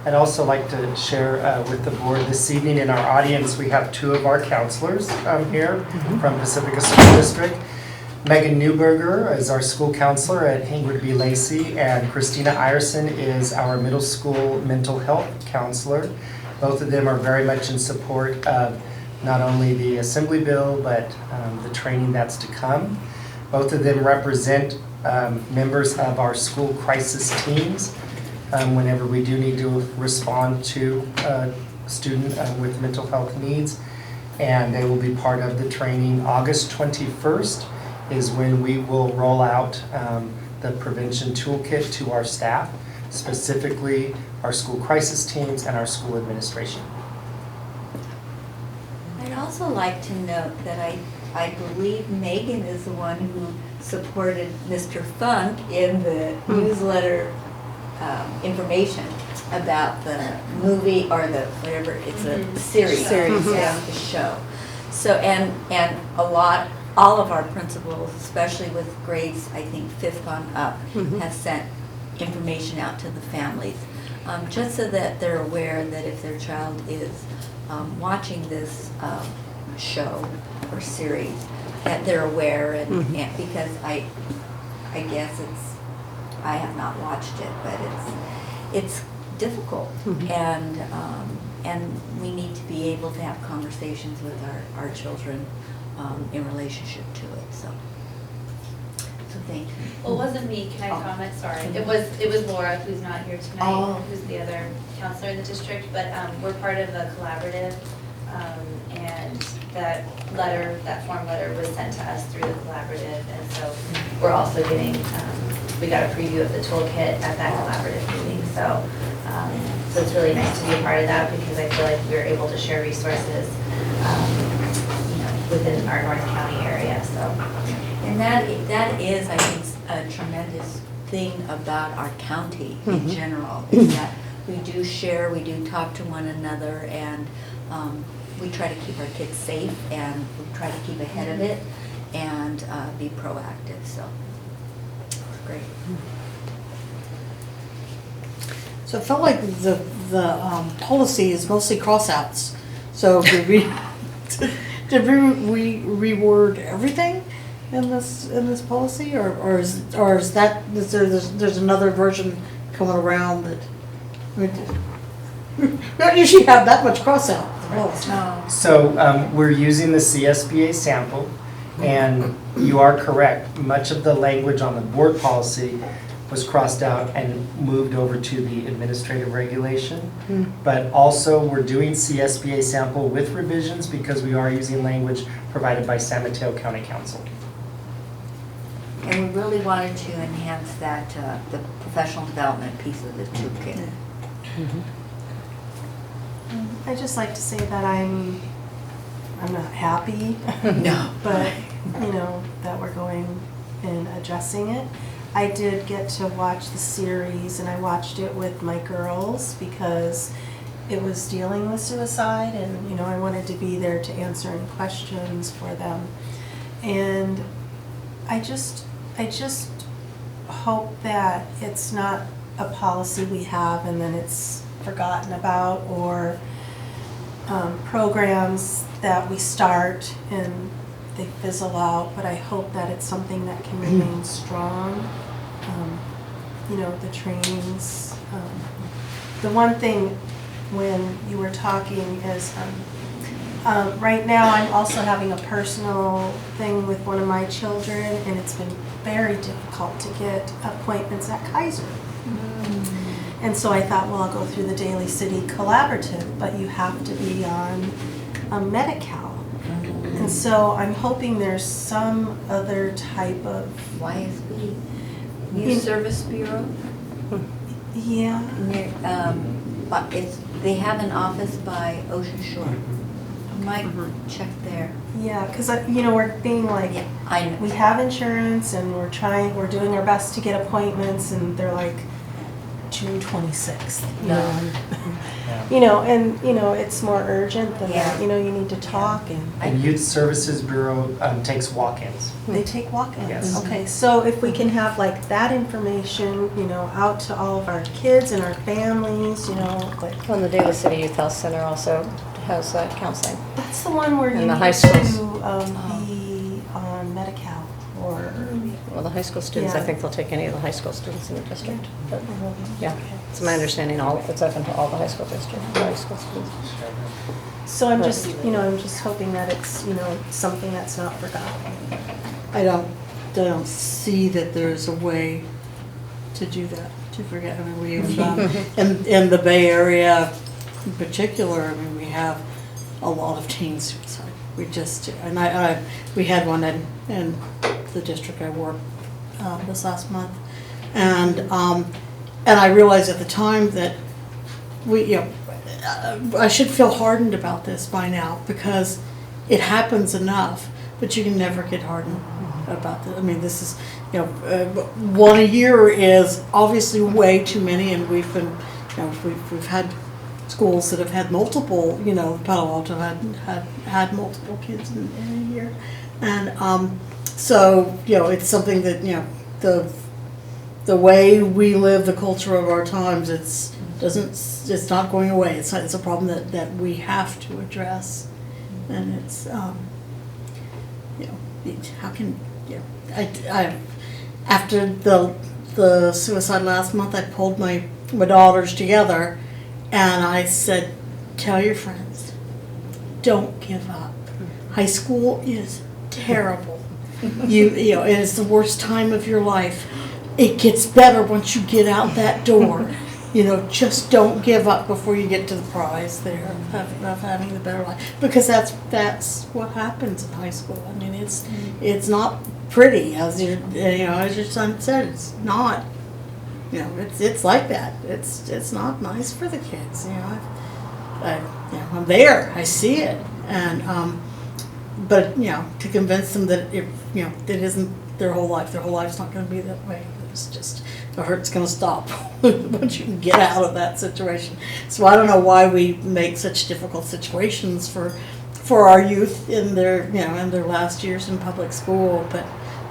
I'd also like to share with the board this evening in our audience, we have two of our counselors here from Pacifica School District. Megan Newberger is our school counselor at Hingwood B. Lacey, and Christina Ierson is our middle school mental health counselor. Both of them are very much in support of not only the Assembly Bill, but the training that's to come. Both of them represent members of our school crisis teams whenever we do need to respond to a student with mental health needs. And they will be part of the training. August 21st is when we will roll out the prevention toolkit to our staff, specifically our school crisis teams and our school administration. I'd also like to note that I believe Megan is the one who supported Mr. Funk in the newsletter information about the movie or the whatever, it's a series, yeah, the show. So, and all of our principals, especially with grades, I think 5th on up, have sent information out to the families, just so that they're aware that if their child is watching this show or series, that they're aware, and because I guess it's I have not watched it, but it's difficult. And we need to be able to have conversations with our children in relationship to it, so thank you. Well, it wasn't me, can I comment, sorry. It was Laura, who's not here Oh. tonight, who's the other counselor in the district, but we're part of a collaborative, and that form letter was sent to us through the collaborative, and so we're also getting, we got a preview of the toolkit at that collaborative meeting, so it's really nice to be a part of that, because I feel like we're able to share resources, within our North County area, so. And that is, I think, a tremendous thing about our county in general, is that we do share, we do talk to one another, and we try to keep our kids safe, and we try to keep ahead of it, and be proactive, so it's great. So it felt like the policy is mostly crossouts. So did we reword everything in this policy, or is there's another version coming around that we don't usually have that much crossout. So we're using the CSBA sample, and you are correct. Much of the language on the board policy was crossed out and moved over to the administrative regulation. But also, we're doing CSBA sample with revisions because we are using language provided by San Mateo County Council. And we really wanted to enhance that, the professional development piece of the toolkit. I'd just like to say that I'm not happy. No. But, that we're going and addressing it. I did get to watch the series, and I watched it with my girls because it was dealing with suicide, and, I wanted to be there to answer any questions for them. And I just hope that it's not a policy we have and then it's forgotten about, or programs that we start and they fizzle out, but I hope that it's something that can remain strong. The trainings. The one thing when you were talking is, right now I'm also having a personal thing with one of my children, and it's been very difficult to get appointments at Kaiser. And so I thought, well, I'll go through the Daly City Collaborative, but you have to be on Medi-Cal. And so I'm hoping there's some other type of... YSB, Youth Service Bureau. Yeah. But they have an office by Ocean Shore. You might check there. Yeah, because we're being like, I know. we have insurance and we're doing our best to get appointments, and they're like June 26th. It's more urgent than that. You need to talk and. And Youth Services Bureau takes walk-ins. They take walk-ins. Yes. Okay, so if we can have like that information, out to all of our kids and our families, like. Well, the Daly City Youth Health Center also has counseling. That's the one where you And the need high schools. to be on Medi-Cal or. Well, the high school students, I Yeah. think they'll take any of the high school students in the district. But, yeah, it's my understanding it's open to all the high school high school students. So I'm just, I'm just hoping that it's, something that's not forgotten. I don't see that there's a way to do that, to forget. I mean, we've, in the Bay Area in particular, we have a lot of teen suicide. We just, we had one in the district I worked this last month. And I realized at the time that I should feel hardened about this by now, because it happens enough, but you can never get hardened about this. I mean, this is, one a year is obviously way too many, and we've been, we've had schools that have had multiple, Palo Alto had multiple kids in a year. And so, it's something that, the way we live, the culture of our times, it's not going away. It's a problem that we have to address. And it's, how can, I after the the suicide last month, I pulled my daughters together and I said, tell your friends, don't give up. High school is terrible. You know, it is the worst time of your life. It gets better once you get out that door. You know, just don't give up before you get to the prize there of having the better life. Because that's what happens in high school. I mean, it's not pretty, as as your son said. It's not. You know, it's like that. It's not nice for the kids. I'm there. I see it, and but to convince them that it isn't their whole life. Their whole life's not going to be that way. It's just the hurt's going to stop once you can get out of that situation. So I don't know why we make such difficult situations for our youth in their in their last years in public school, but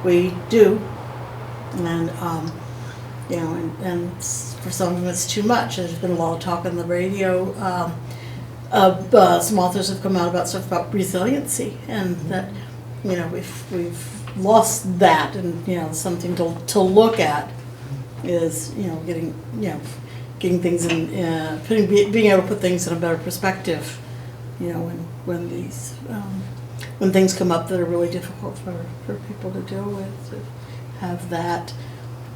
we do, and and for some of them it's too much. There's been a lot of talk on the radio. Some authors have come out about stuff about resiliency, and that we've lost that, and something to look at is getting things in being able to put things in a better perspective. When these when things come up that are really difficult for people to deal with, to have that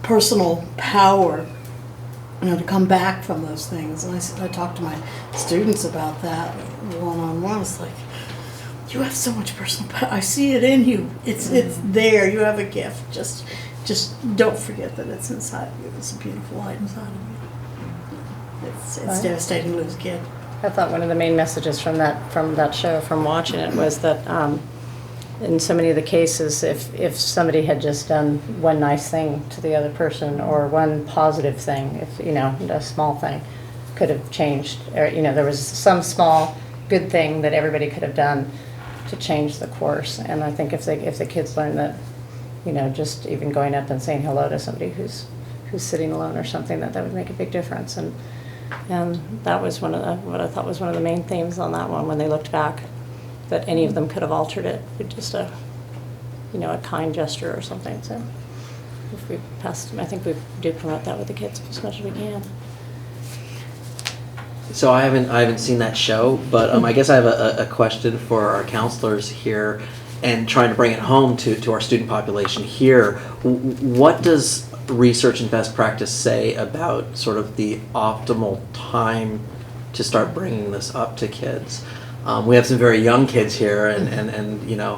personal power, to come back from those things. And I talk to my students about that one-on-one. It's like, you have so much personal power. I see it in you. It's there. You have a gift. Just don't forget that it's inside of you. It's a beautiful light inside of you. It's devastating to lose a kid. I thought one of the main messages from that show, from watching it, was that in so many of the cases, if somebody had just done one nice thing to the other person, or one positive thing, if a small thing, could have changed. Or there was some small good thing that everybody could have done to change the course. And I think if the kids learn that, just even going up and saying hello to somebody who's sitting alone or something, that would make a big difference. And that was what I thought was one of the main themes on that one, when they looked back, that any of them could have altered it with just a kind gesture or something. So if we passed, I think we do promote that with the kids as much as we can. So I haven't seen that show, but I guess I have a question for our counselors here, and trying to bring it home to our student population here. What does research and best practice say about sort of the optimal time to start bringing this up to kids? We have some very young kids here, and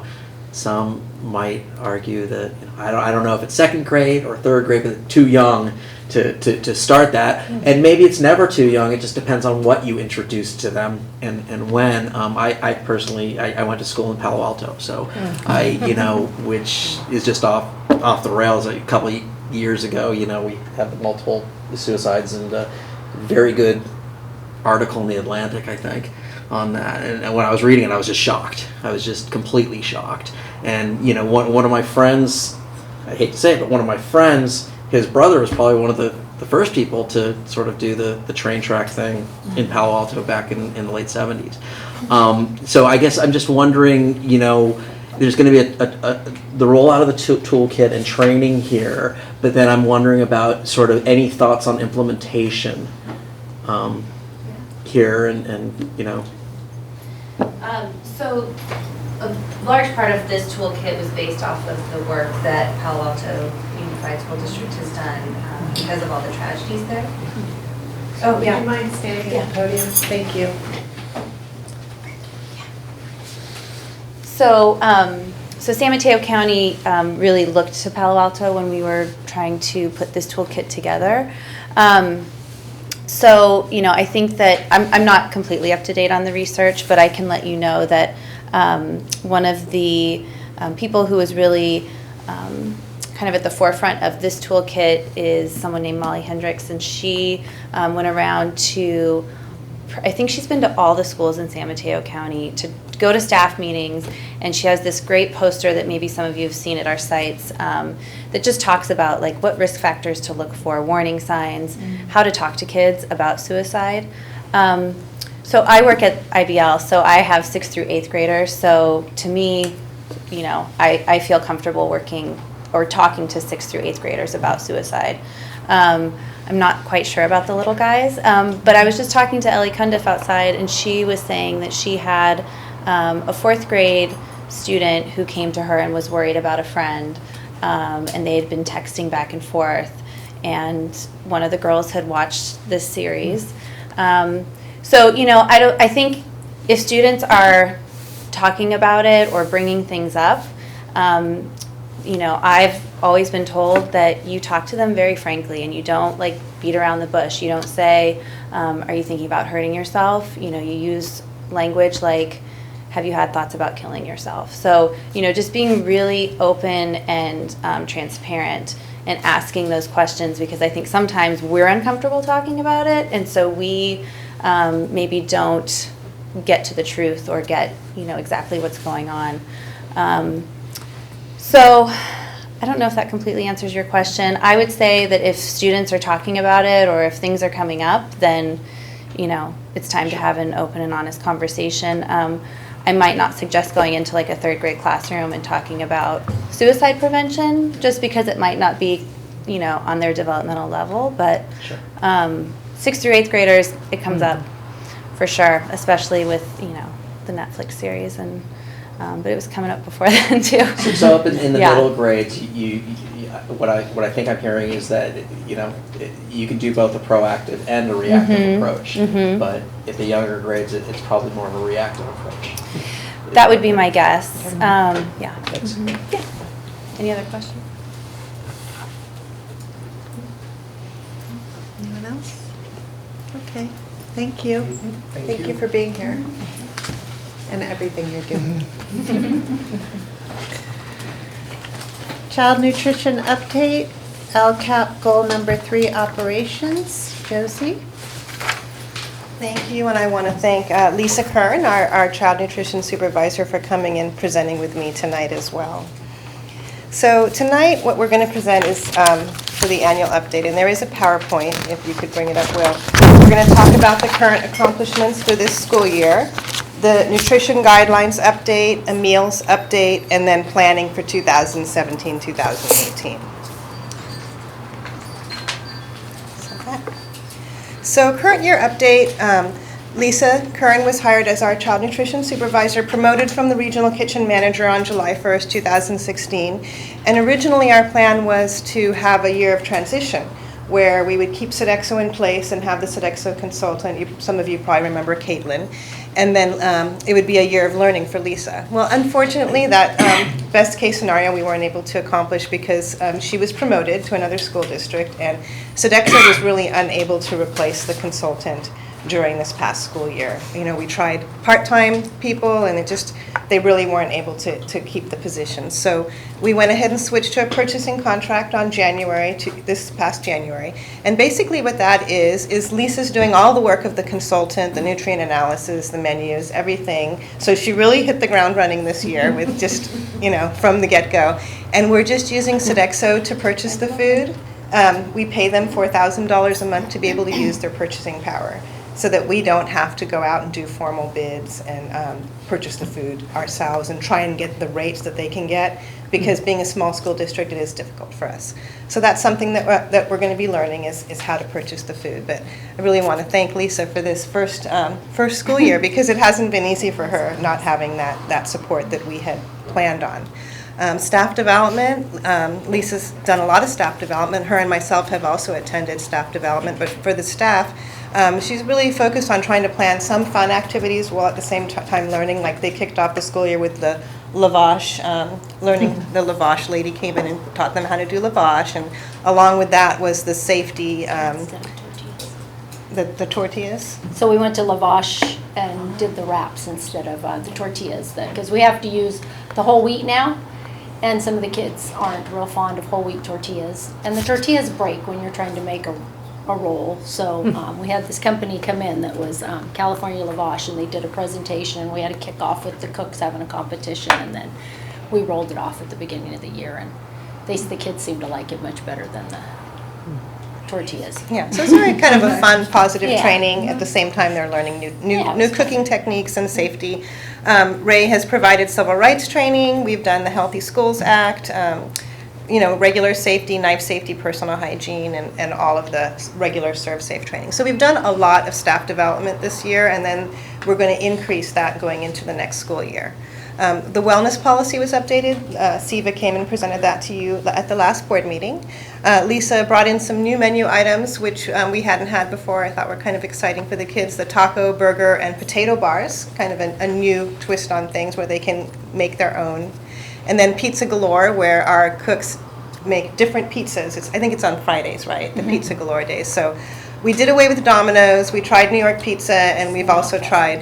some might argue that I don't know if it's second grade or third grade, but too young to start that. And maybe it's never too young. It just depends on what you introduce to them and when. I personally went to school in Palo Alto, so which is just off the rails. A couple of years ago, we had multiple suicides, and a very good article in the Atlantic, I think, on that. And when I was reading it, I was just shocked. I was just completely shocked. And one of my friends, I hate to say it, but one of my friends, his brother was probably one of the first people to sort of do the train track thing in Palo Alto back in the late 70s. So I guess I'm just wondering, there's going to be the rollout of the toolkit and training here, but then I'm wondering about sort of any thoughts on implementation here, and. So a large part of this toolkit was based off of the work that Palo Alto Unified School District has done because of all the tragedies there. Oh, yeah. Would you mind standing at the podium? Thank you. So San Mateo County really looked to Palo Alto when we were trying to put this toolkit together. I think that I'm not completely up to date on the research, but I can let you know that one of the people who was really kind of at the forefront of this toolkit is someone named Molly Hendricks, and she went around to, I think she's been to all the schools in San Mateo County to go to staff meetings, and she has this great poster that maybe some of you have seen at our sites that just talks about like what risk factors to look for, warning signs, how to talk to kids about suicide. So I work at IBL, so I have 6th through 8th graders, so to me, I feel comfortable working or talking to 6th through 8th graders about suicide. I'm not quite sure about the little guys, but I was just talking to Ellie Cundiff outside, and she was saying that she had a 4th grade student who came to her and was worried about a friend, and they had been texting back and forth, and one of the girls had watched this series. So, you know, I think if students are talking about it or bringing things up, you know, I've always been told that you talk to them very frankly and you don't like beat around the bush. You don't say, are you thinking about hurting yourself? You know, you use language like, have you had thoughts about killing yourself? So, you know, just being really open and transparent and asking those questions, because I think sometimes we're uncomfortable talking about it, and so we maybe don't get to the truth or get, you know, exactly what's going on. So I don't know if that completely answers your question. I would say that if students are talking about it or if things are coming up, then, you know, it's time to have an open and honest conversation. I might not suggest going into like a 3rd grade classroom and talking about suicide prevention, just because it might not be, you know, on their developmental level. But 6th through 8th graders, it comes up for sure, especially with, you know, the Netflix series, and but it was coming up before then too. So up in the Yeah. middle grades, what I think I'm hearing is that, you know, you can do both a proactive and a reactive approach. But at the younger grades, it's probably more of a reactive approach. That would be my guess. Yeah. Thanks. Yeah. Any other questions? Anyone else? Okay, thank you. Thank you. for being here and everything you're doing. Child nutrition update, LCAP goal number 3 operations. Josie? Thank you, and I want to thank Lisa Kern, our child nutrition supervisor, for coming and presenting with me tonight as well. So tonight, what we're going to present is for the annual update, and there is a PowerPoint, if you could bring it up, Will. We're going to talk about the current accomplishments for this school year, the nutrition guidelines update, a meals update, and then planning for 2017-2018. So current year update, Lisa Kern was hired as our child nutrition supervisor, promoted from the regional kitchen manager on July 1st, 2016. And originally our plan was to have a year of transition where we would keep Sodexo in place and have the Sodexo consultant, some of you probably remember Caitlin, and then it would be a year of learning for Lisa. Well, unfortunately, that best case scenario we weren't able to accomplish because she was promoted to another school district, and Sodexo was really unable to replace the consultant during this past school year. You know, we tried part-time people, and they really weren't able to keep the position. So we went ahead and switched to a purchasing contract on this past January. And basically what that is Lisa's doing all the work of the consultant, the nutrient analysis, the menus, everything. So she really hit the ground running this year with just, you know, from the get-go. And we're just using Sodexo to purchase the food. We pay them $4,000 a month to be able to use their purchasing power, so that we don't have to go out and do formal bids and purchase the food ourselves and try and get the rates that they can get, because being a small school district, it is difficult for us. So that's something that we're going to be learning is how to purchase the food. But I really want to thank Lisa for this first school year, because it hasn't been easy for her not having that support that we had planned on. Staff development, Lisa's done a lot of staff development. Her and myself have also attended staff development, but for the staff, she's really focused on trying to plan some fun activities while at the same time learning. Like they kicked off the school year with the lavash, learning. The lavash lady came in and taught them how to do lavash, and along with that was the safety, the tortillas. So we went to lavash and did the wraps instead of the tortillas, because we have to use the whole wheat now, and some of the kids aren't real fond of whole wheat tortillas, and the tortillas break when you're trying to make a roll. So we had this company come in that was California Lavash, and they did a presentation, and we had to kick off with the cooks having a competition, and then we rolled it off at the beginning of the year, and the kids seemed to like it much better than the tortillas. Yeah, so it's very kind of a fun, positive Yeah. training. At the same time, they're learning new cooking techniques and safety. Ray has provided civil rights training. We've done the Healthy Schools Act. regular safety, knife safety, personal hygiene, and all of the regular serve safe training. So we've done a lot of staff development this year, and then we're going to increase that going into the next school year. The wellness policy was updated. Siva came and presented that to you at the last board meeting. Lisa brought in some new menu items, which we hadn't had before. I thought were kind of exciting for the kids. The taco, burger, and potato bars, kind of a new twist on things where they can make their own. And then Pizza Galore, where our cooks make different pizzas. I think it's on Fridays, right? The Pizza Galore days. So we did away with Domino's. We tried New York Pizza, and we've also tried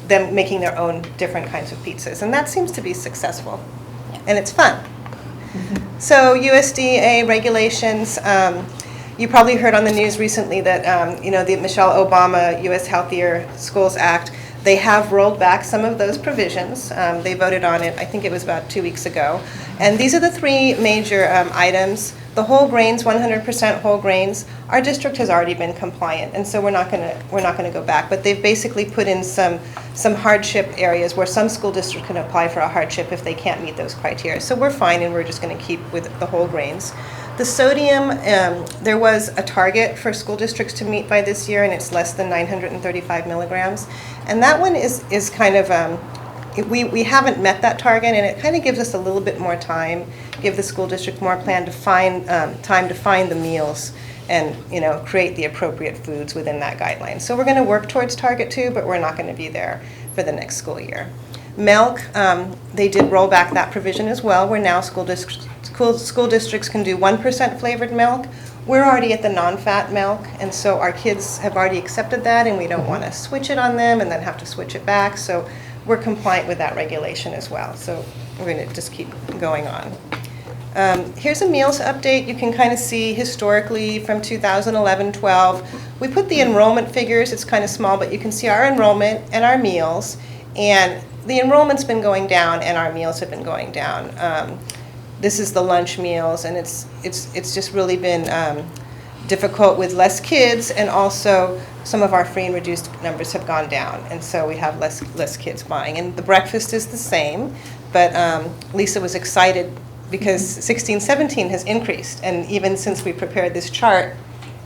them making their own different kinds of pizzas. And that seems to be successful. And it's fun. So USDA regulations, you probably heard on the news recently that, the Michelle Obama U.S. Healthier Schools Act, they have rolled back some of those provisions. They voted on it, I think it was about 2 weeks ago. And these are the three major items. The whole grains, 100% whole grains, our district has already been compliant, and so we're not going to go back. But they've basically put in some hardship areas where some school districts can apply for a hardship if they can't meet those criteria. So we're fine, and we're just going to keep with the whole grains. The sodium, there was a target for school districts to meet by this year, and it's less than 935 milligrams. And that one is kind of, we haven't met that target, and it kind of gives us a little bit more time, give the school district more time to find the meals and create the appropriate foods within that guideline. So we're going to work towards target 2, but we're not going to be there for the next school year. Milk, they did roll back that provision as well, where now school districts can do 1% flavored milk. We're already at the non-fat milk, and so our kids have already accepted that, and we don't want to switch it on them and then have to switch it back. So we're compliant with that regulation as well. So we're going to just keep going on. Here's a meals update. You can kind of see historically from 2011-12. We put the enrollment figures. It's kind of small, but you can see our enrollment and our meals. And the enrollment's been going down, and our meals have been going down. This is the lunch meals, and it's just really been difficult with less kids, and also some of our free and reduced numbers have gone down, and so we have less kids buying. And the breakfast is the same, but Lisa was excited because 16-17 has increased, and even since we prepared this chart,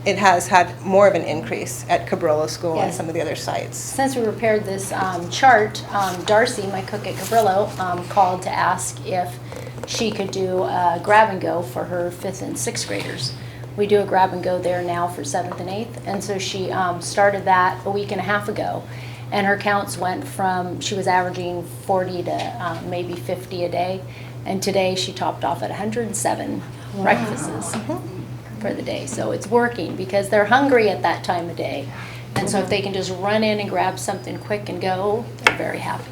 it has had more of an increase at Cabrillo School and some of the other sites. Since we prepared this chart, Darcy, my cook at Cabrillo, called to ask if she could do a grab and go for her 5th and 6th graders. We do a grab and go there now for 7th and 8th, and so she started that a week and a half ago, and her counts went from, she was averaging 40 to maybe 50 a day, and today she topped off at 107 breakfasts for the day. So it's working because they're hungry at that time of day, and so if they can just run in and grab something quick and go, they're very happy.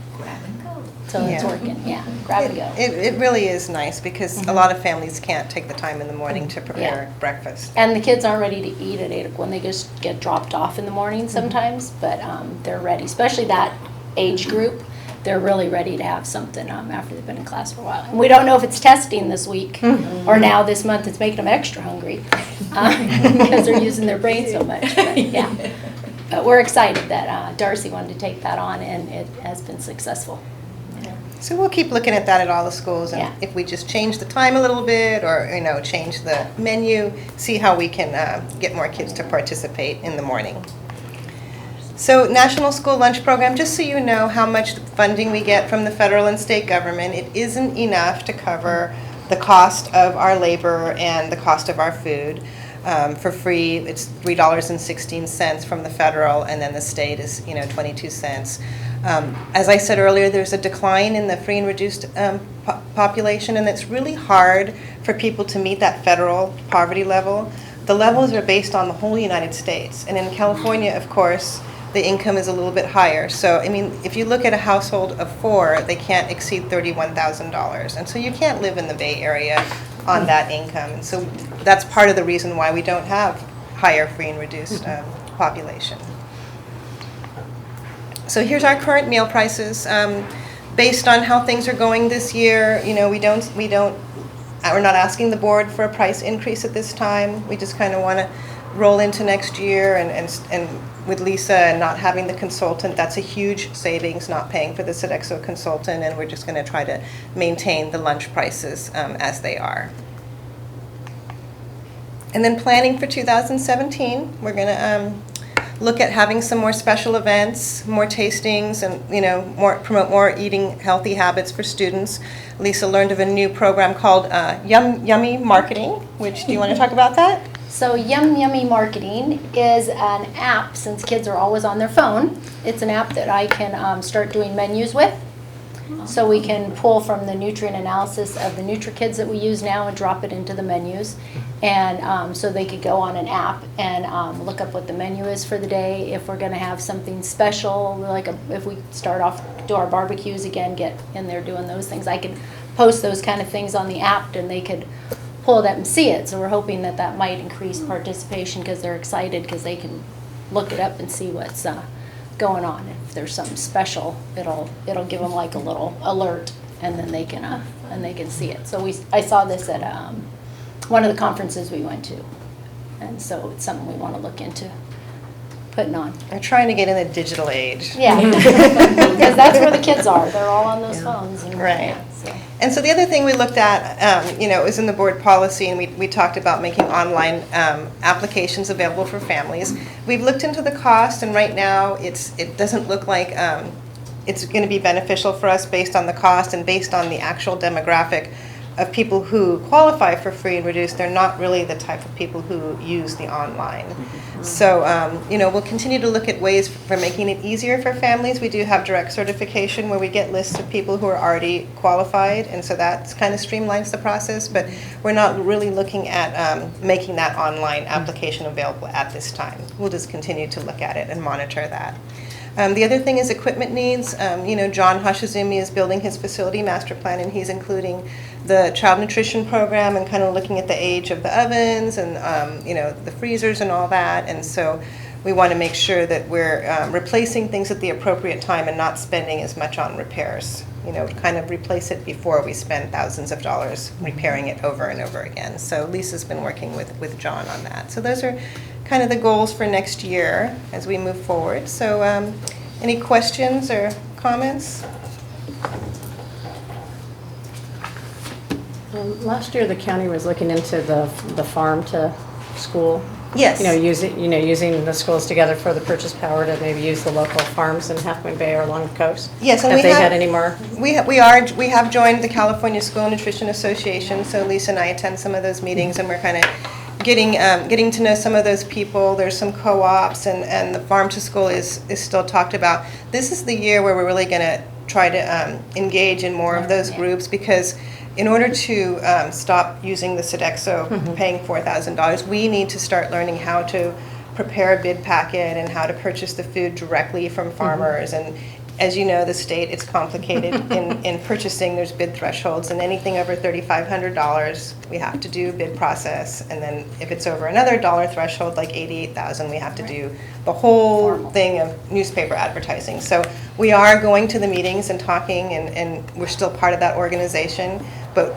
So it's working, grab and go. It really is nice because a lot of families can't take the time in the morning to prepare breakfast. And the kids aren't ready to eat at 8 o'clock when they just get dropped off in the morning sometimes, but they're ready, especially that age group. They're really ready to have something after they've been in class for a while. And we don't know if it's testing this week or now this month it's making them extra hungry because they're using their brain so much. But, but we're excited that Darcy wanted to take that on, and it has been successful. So we'll keep looking at that at all the schools, and if we just change the time a little bit, or change the menu, see how we can get more kids to participate in the morning. So National School Lunch Program, just so you know how much funding we get from the federal and state government, it isn't enough to cover the cost of our labor and the cost of our food. For free, it's $3.16 from the federal, and then the state is 22 cents. As I said earlier, there's a decline in the free and reduced population, and it's really hard for people to meet that federal poverty level. The levels are based on the whole United States, and in California, of course, the income is a little bit higher. So, I mean, if you look at a household of 4, they can't exceed $31,000, and so you can't live in the Bay Area on that income. And so that's part of the reason why we don't have higher free and reduced population. So here's our current meal prices. Based on how things are going this year, we're not asking the board for a price increase at this time. We just kind of want to roll into next year, and with Lisa and not having the consultant, that's a huge savings, not paying for the Sodexo consultant, and we're just going to try to maintain the lunch prices as they are. And then planning for 2017, we're going to look at having some more special events, more tastings, and promote more eating healthy habits for students. Lisa learned of a new program called Yummy Marketing, which, do you want to talk about that? So Yummy Marketing is an app, since kids are always on their phone. It's an app that I can start doing menus with. So we can pull from the nutrient analysis of the NutriKids that we use now and drop it into the menus. And so they could go on an app and look up what the menu is for the day. If we're going to have something special, like if we start off, do our barbecues again, get in there doing those things, I could post those kind of things on the app and they could pull it up and see it. So we're hoping that that might increase participation because they're excited because they can look it up and see what's going on. If there's something special, it'll give them like a little alert, and then they can see it. So I saw this at one of the conferences we went to, and so it's something we want to look into putting on. I'm trying to get in the digital age. Yeah, because that's where the kids are. They're all on those phones. And Right. So. And so the other thing we looked at, it was in the board policy, and we talked about making online applications available for families. We've looked into the cost, and right now it doesn't look like it's going to be beneficial for us based on the cost and based on the actual demographic of people who qualify for free and reduced. They're not really the type of people who use the online. So, we'll continue to look at ways for making it easier for families. We do have direct certification where we get lists of people who are already qualified, and so that kind of streamlines the process, but we're not really looking at making that online application available at this time. We'll just continue to look at it and monitor that. The other thing is equipment needs. John Hashizumi is building his facility master plan, and he's including the child nutrition program and kind of looking at the age of the ovens and the freezers and all that. And so we want to make sure that we're replacing things at the appropriate time and not spending as much on repairs. Kind of replace it before we spend thousands of dollars repairing it over and over again. So Lisa's been working with John on that. So those are kind of the goals for next year as we move forward. So any questions or comments? Last year, the county was looking into the farm to school. Yes. Using the schools together for the purchase power to maybe use the local farms in Half Moon Bay or along the coast. Yes, and have they had any more? We have joined the California School Nutrition Association. So Lisa and I attend some of those meetings, and we're kind of getting to know some of those people. There's some co-ops, and the farm to school is still talked about. This is the year where we're really going to try to engage in more of those groups, because in order to stop using the Sodexo, paying $4,000, we need to start learning how to prepare a bid packet and how to purchase the food directly from farmers. And as you know, the state, it's complicated in purchasing. There's bid thresholds, and anything over $3,500, we have to do bid process. And then if it's over another dollar threshold, like $88,000, we have to do the whole thing of newspaper advertising. So we are going to the meetings and talking, and we're still part of that organization. But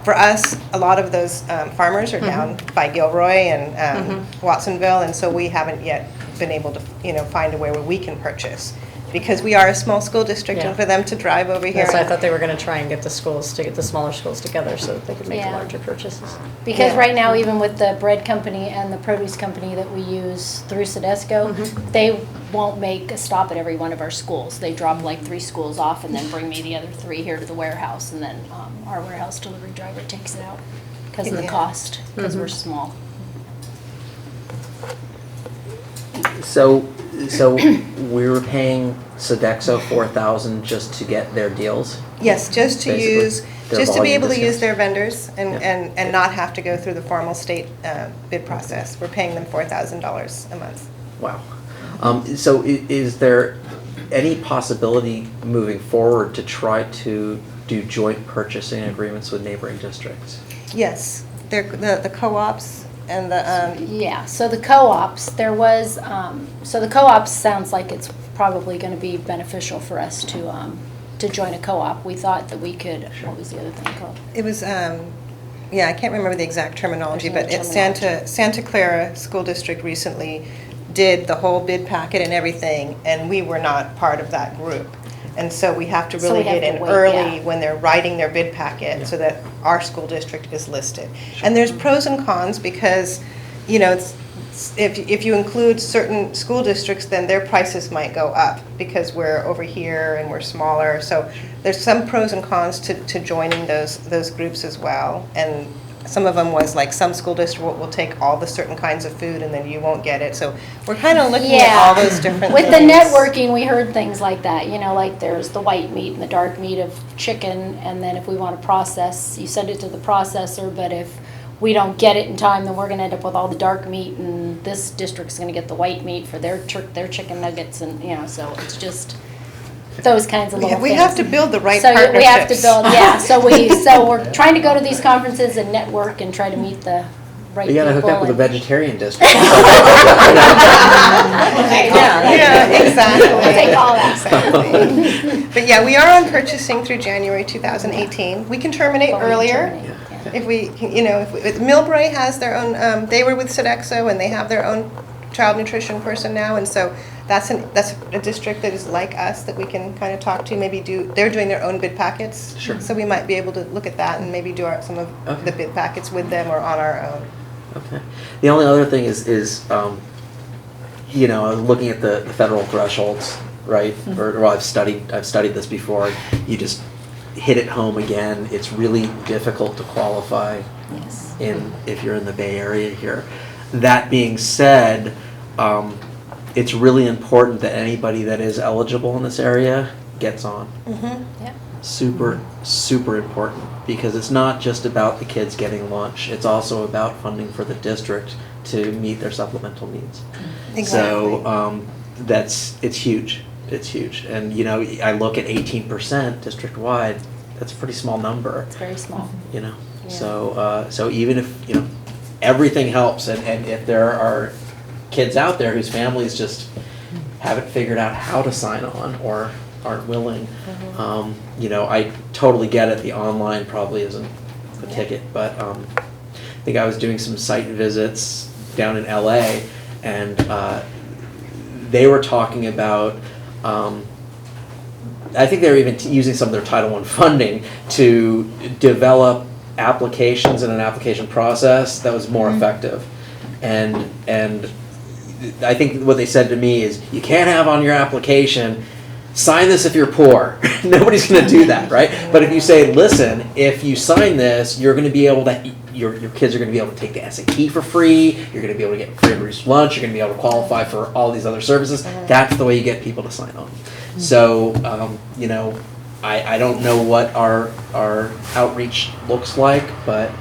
for us, a lot of those farmers are down by Gilroy and Watsonville, and so we haven't yet been able to, find a way where we can purchase, because we are a small school district, and for them to drive over here. Yes, I thought they were going to try and get the smaller schools together so that they could make larger purchases. Because right now, even with the bread company and the produce company that we use through Sodexo, they won't make a stop at every one of our schools. They drop like 3 schools off and then bring me the other 3 here to the warehouse, and then our warehouse delivery driver takes it out because of the cost, because we're small. So we were paying Sodexo $4,000 just to get their deals? Yes, just to Basically, use, their just to be volume able to use discounts. their vendors and not have to go through the formal state bid process. We're paying them $4,000 a month. Wow. So is there any possibility moving forward to try to do joint purchasing agreements with neighboring districts? Yes, they're the co-ops and the. So the co-ops, there was, so the co-ops sounds like it's probably going to be beneficial for us to join a co-op. We thought that we could, what was the other thing called? It was, I can't remember the exact terminology, but it's Santa Clara School District recently did the whole bid packet and everything, and we were not part of that group. And so we have to really get in early when they're writing their bid packet so that our school district is listed. And there's pros and cons, because you know, if you include certain school districts, then their prices might go up because we're over here and we're smaller. So there's some pros and cons to joining those groups as well. And some of them was like some school district will take all the certain kinds of food and then you won't get it. So we're kind of looking at all those different With things. the networking, we heard things like that, you know, like there's the white meat and the dark meat of chicken, and then if we want to process, you send it to the processor, but if we don't get it in time, then we're gonna end up with all the dark meat, and this district's gonna get the white meat for their chicken nuggets, and, you know, so it's just those kinds of little things. We have to build the right So partnerships. we have to build, yeah, so we're trying to go to these conferences and network and try to meet the right You people. gotta hook up with a and- vegetarian district. Yeah, exactly. We'll take all that. Exactly. But yeah, we are on purchasing through January 2018. We can terminate But we earlier. terminate, yeah. If we, you know, if Millbrae has their own, they were with Sodexo and they have their own child nutrition person now, and so that's a district that is like us that we can kind of talk to, maybe they're doing their own bid packets. Sure. So we might be able to look at that and maybe do some of the bid packets with them or on our own. Okay. The only other thing is you know, looking at the federal thresholds, right? Or I've studied this before. You just hit it home again. It's really difficult to qualify if you're in the Bay Area here. That being said, it's really important that anybody that is eligible in this area gets on. Yeah. Super important, because it's not just about the kids getting lunch. It's also about funding for the district to meet their supplemental needs. Exactly. So it's huge. It's huge. And you know, I look at 18% district-wide. That's a pretty small number. It's very small. You know, Yeah. so even if, you know, everything helps, and if there are kids out there whose families just haven't figured out how to sign on or aren't willing, you know, I totally get it. The online probably isn't the ticket, but I think I was doing some site visits down in LA, and they were talking about, I think they were even using some of their Title I funding to develop applications and an application process that was more effective. And I think what they said to me is, you can't have on your application, sign this if you're poor. Nobody's going to do that, right? But if you say, listen, if you sign this, you're going to be able to, your kids are going to be able to take the SAT for free, you're going to be able to get free and reduced lunch, you're going to be able to qualify for all these other services. That's the way you get people to sign on. So, you know, I don't know what our outreach looks like, but,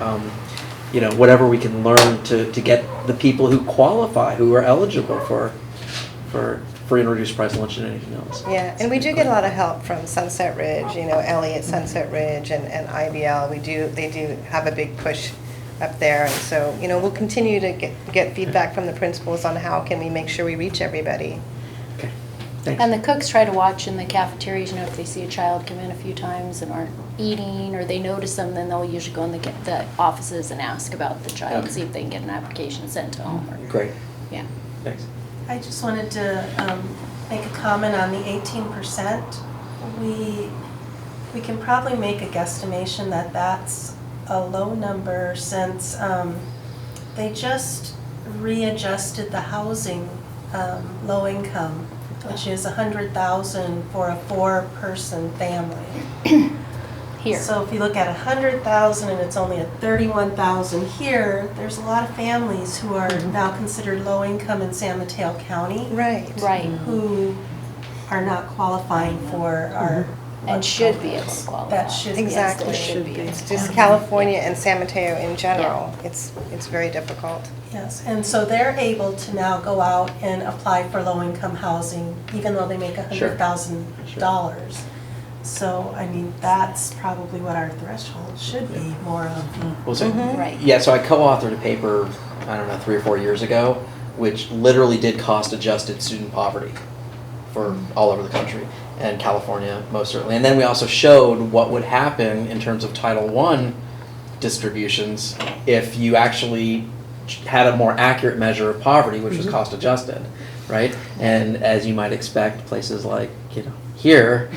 you know, whatever we can learn to get the people who qualify, who are eligible for free and reduced price lunch and anything else. Yeah, and we do get a lot of help from Sunset Ridge, you know, Ellie at Sunset Ridge and IBL. They do have a big push up there, and so, you know, we'll continue to get feedback from the principals on how can we make sure we reach everybody. Okay, thanks. And the cooks try to watch in the cafeterias, you know, if they see a child come in a few times and aren't eating, or they notice them, then they'll usually go in the offices and ask about the child, see if they can get an application sent to home. Or, Great. yeah. Thanks. I just wanted to make a comment on the 18%. We can probably make a guesstimation that that's a low number, since they just readjusted the housing low income, which is $100,000 for a 4-person family. Here. So if you look at $100,000 and it's only at $31,000 here, there's a lot of families who are now considered low income in San Mateo County. Right. Right. Who are not qualifying for our. And should be able to qualify. That should be. Exactly. Yes, they should be. It's just California and San Mateo in general. It's very difficult. Yes, and so they're able to now go out and apply for low-income housing, even though they make $100,000. So, I mean, that's probably what our threshold should be more of. Well, so, Right. yeah, so I co-authored a paper, I don't know, 3 or 4 years ago, which literally did cost-adjusted student poverty for all over the country, and California most certainly. And then we also showed what would happen in terms of Title I distributions if you actually had a more accurate measure of poverty, which was cost-adjusted, right? And as you might expect, places like, you know, here,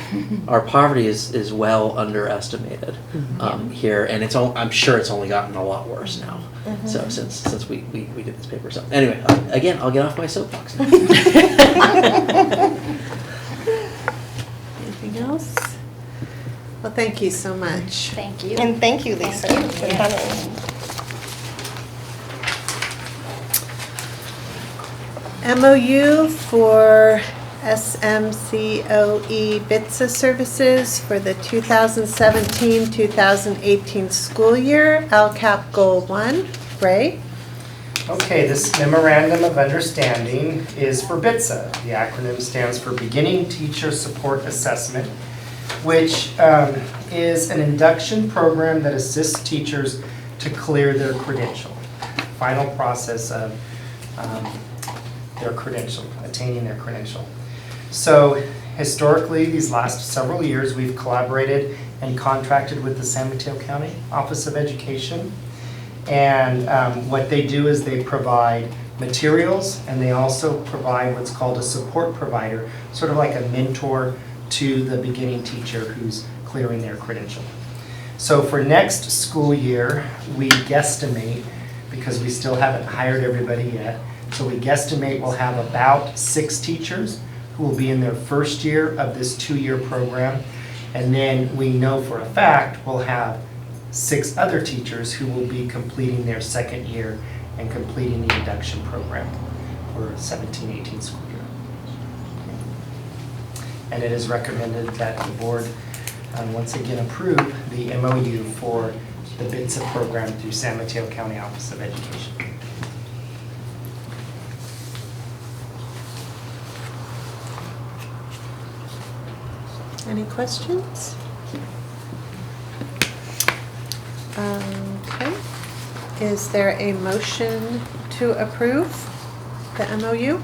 our poverty is well underestimated here, and I'm sure it's only gotten a lot worse now. So since we did this paper. So anyway, again, I'll get off my soapbox now. Anything else? Well, thank you so much. Thank you. And thank you, Lisa, for coming. MOU for SMCOE BITSA services for the 2017-2018 school year, LCAP Goal 1. Ray? Okay, this memorandum of understanding is for BITSA. The acronym stands for Beginning Teacher Support Assessment, which is an induction program that assists teachers to clear their credential. Final process of their credential, attaining their credential. So historically, these last several years, we've collaborated and contracted with the San Mateo County Office of Education. And what they do is they provide materials, and they also provide what's called a support provider, sort of like a mentor to the beginning teacher who's clearing their credential. So for next school year, we guesstimate, because we still haven't hired everybody yet, so we guesstimate we'll have about 6 teachers who will be in their first year of this 2-year program. And then we know for a fact we'll have 6 other teachers who will be completing their second year and completing the induction program for 17-18 school year. And it is recommended that the board once again approve the MOU for the BITSA program through San Mateo County Office of Education. Any questions? Okay. Is there a motion to approve the MOU?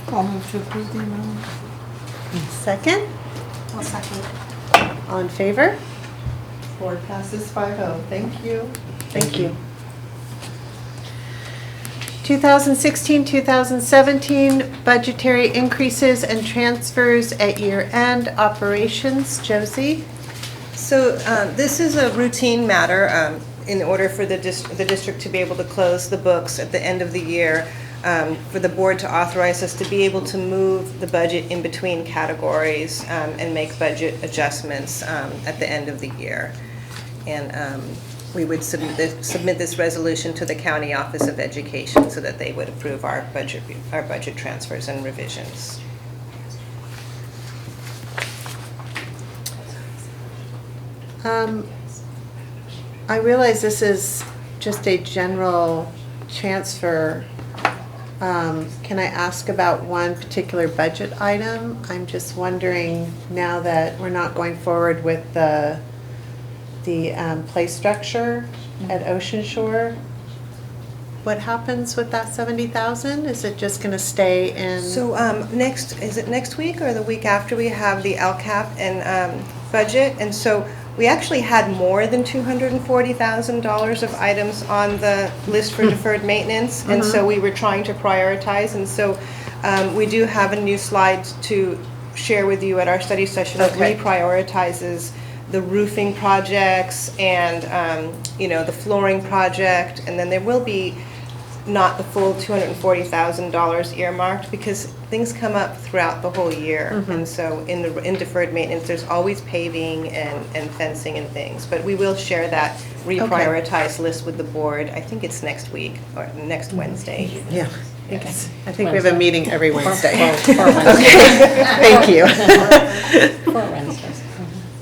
I'll move to approve the amendment. Second? I'll second. All in favor? Board passes 5-0. Thank you. Thank you. 2016-2017 budgetary increases and transfers at year-end operations. Josie? So this is a routine matter in order for the district to be able to close the books at the end of the year, for the board to authorize us to be able to move the budget in between categories and make budget adjustments at the end of the year. And we would submit this resolution to the County Office of Education so that they would approve our budget transfers and revisions. I realize this is just a general transfer. Can I ask about one particular budget item? I'm just wondering, now that we're not going forward with the play structure at Ocean Shore, what happens with that 70,000? Is it just gonna stay in? So is it next week or the week after, we have the LCAP and budget? And so we actually had more than $240,000 of items on the list for deferred maintenance, and so we were trying to prioritize. And so we do have a new slide to share with you at our study session that reprioritizes the roofing projects and the flooring project, and then there will be not the full $240,000 earmarked because things come up throughout the whole year. And so in deferred maintenance, there's always paving and fencing and things. But we will share that reprioritized list with the board. I think it's next week or next Wednesday. Yeah. I think we have a meeting every Wednesday. Four Thank you. 4 Wednesdays.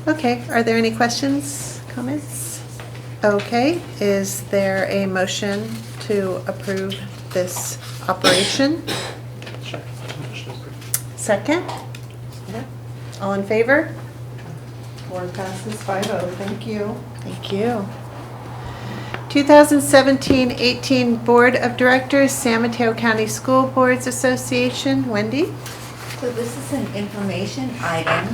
Okay, are there any questions, comments? Okay, is there a motion to approve this operation? Sure. Second? All in favor? Board passes 5-0. Thank you. Thank you. 2017-18 Board of Directors, San Mateo County School Boards Association. Wendy? So this is an information item.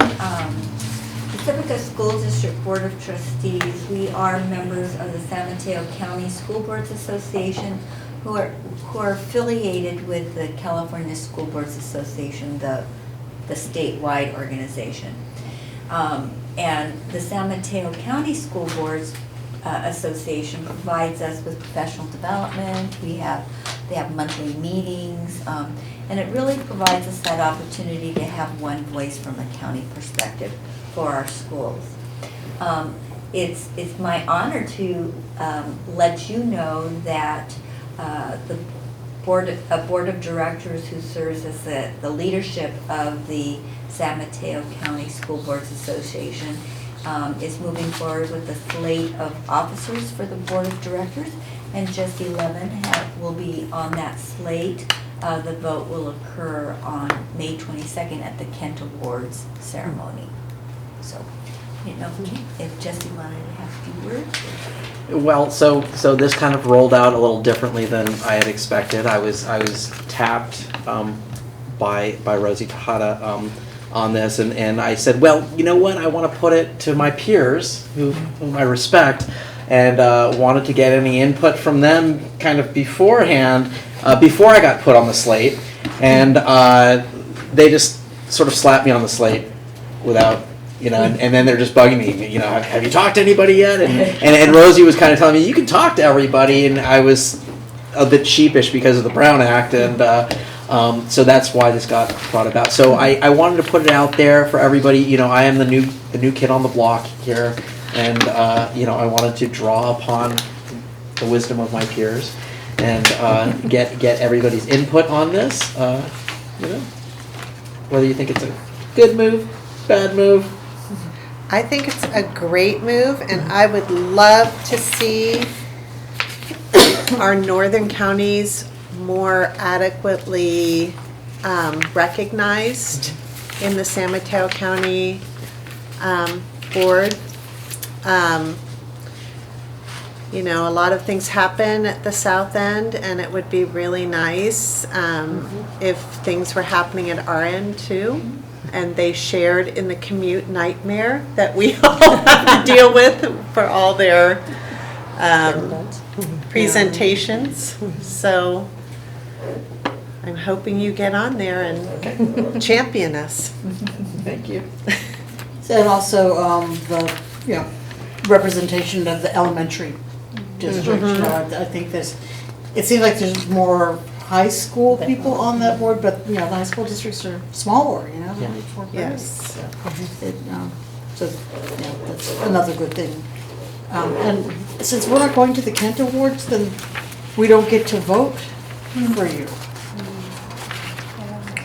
Pacifica School District Board of Trustees, we are members of the San Mateo County School Boards Association who are affiliated with the California School Boards Association, the the statewide organization. And the San Mateo County School Boards Association provides us with professional development. They have monthly meetings, and it really provides us that opportunity to have one voice from a county perspective for our schools. It's my honor to let you know that the board of directors who serves as the leadership of the San Mateo County School Boards Association is moving forward with a slate of officers for the board of directors, and just 11 will be on that slate. The vote will occur on May 22nd at the Kent Awards ceremony. So, you know, if Jesse wanted to have a few words. Well, so this kind of rolled out a little differently than I had expected. I was tapped by Rosie Tejada on this, and I said, well, you know what? I want to put it to my peers, whom I respect, and wanted to get any input from them kind of beforehand, before I got put on the slate, and they just sort of slapped me on the slate without. You know, and then they're just bugging me, you know, have you talked to anybody yet? And Rosie was kind of telling me, you can talk to everybody, and I was a bit sheepish because of the Brown Act, and so that's why this got brought about. So I wanted to put it out there for everybody. You know, I am the new kid on the block here, and you know, I wanted to draw upon the wisdom of my peers and get everybody's input on this. You know, whether you think it's a good move, bad move. I think it's a great move, and I would love to see our northern counties more adequately recognized in the San Mateo County board. You know, a lot of things happen at the south end, and it would be really nice if things were happening at our end too. And they shared in the commute nightmare that we all have to deal with for all their presentations. So I'm hoping you get on there and champion us. Thank you. And also the, you know, representation of the elementary district. You know, I think it seems like there's more high school people on that board, but you know, the high school districts are smaller, you know, only 4 grades. Yes. So yeah, that's another good thing. And since we're not going to the Kent Awards, then we don't get to vote for you.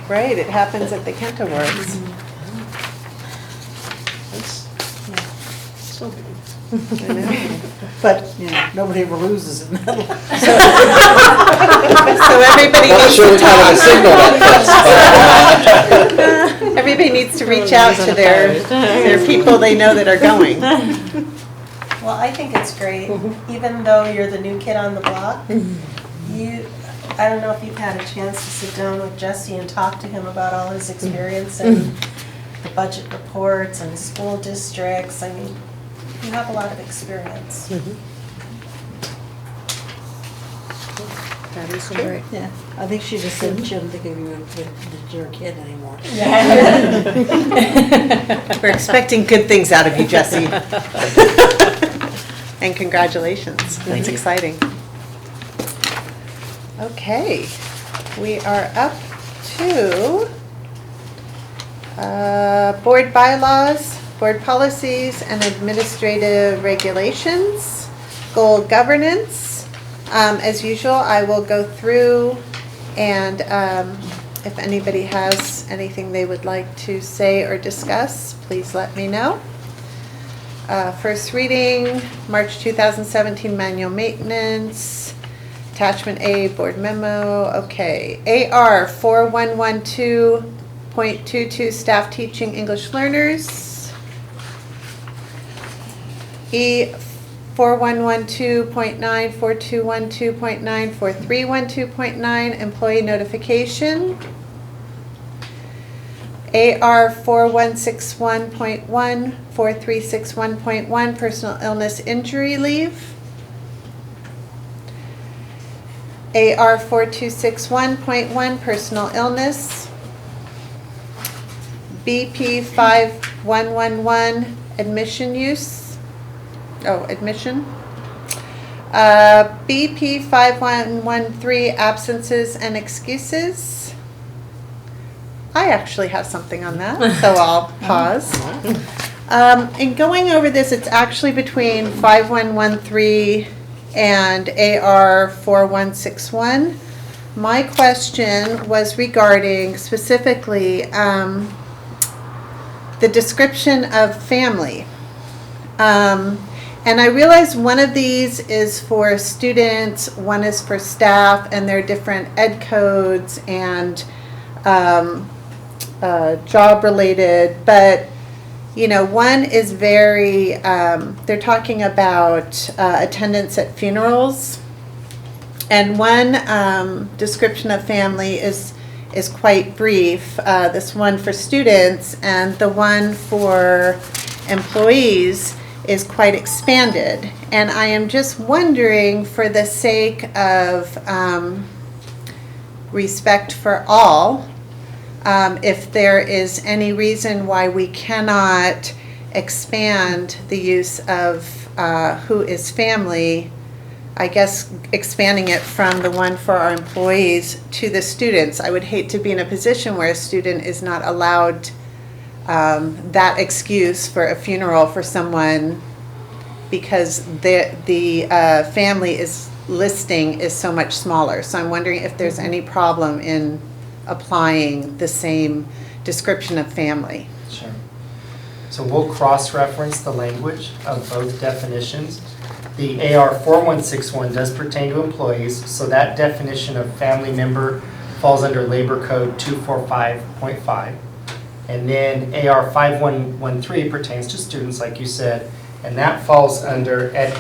Right, it happens at the Kent Awards. So good. I know. But, you know, nobody ever loses in that. So everybody Not needs sure to what kind of a signal that talk. Everybody needs to reach out to their people they know that are going. Well, I think it's great, even though you're the new kid on the block. I don't know if you've had a chance to sit down with Jesse and talk to him about all his experience and the budget reports and school districts. I mean, you have a lot of experience. That is great. Yeah, I think she just said she didn't think of you that you're a kid anymore. We're expecting good things out of you, Jesse. And congratulations. That's exciting. Okay, we are up to board bylaws, board policies, and administrative regulations, goal governance. As usual, I will go through, and if anybody has anything they would like to say or discuss, please let me know. First reading, March 2017 manual maintenance, attachment A, board memo. Okay, AR 4112.22 staff teaching English learners. E 4112.9, 4212.9, 4312.9 employee notification. AR 4161.1, 4361.1 personal illness injury leave. AR 4261.1 personal illness. BP 5111, admission use. Oh, admission. BP 5113, absences and excuses. I actually have something on that, so I'll pause. In going over this, it's actually between 5113 and AR 4161. My question was regarding specifically the description of family. And I realize one of these is for students, one is for staff, and there are different ed codes and job related, but you know, one is very, they're talking about attendance at funerals, and one description of family is quite brief. This one for students, and the one for employees is quite expanded. And I am just wondering, for the sake of respect for all, if there is any reason why we cannot expand the use of who is family, I guess expanding it from the one for our employees to the students. I would hate to be in a position where a student is not allowed that excuse for a funeral for someone because the family listing is so much smaller. So I'm wondering if there's any problem in applying the same description of family. Sure. So we'll cross-reference the language of both definitions. The AR 4161 does pertain to employees, so that definition of family member falls under Labor Code 245.5. And then AR 5113 pertains to students, like you said, and that falls under Ed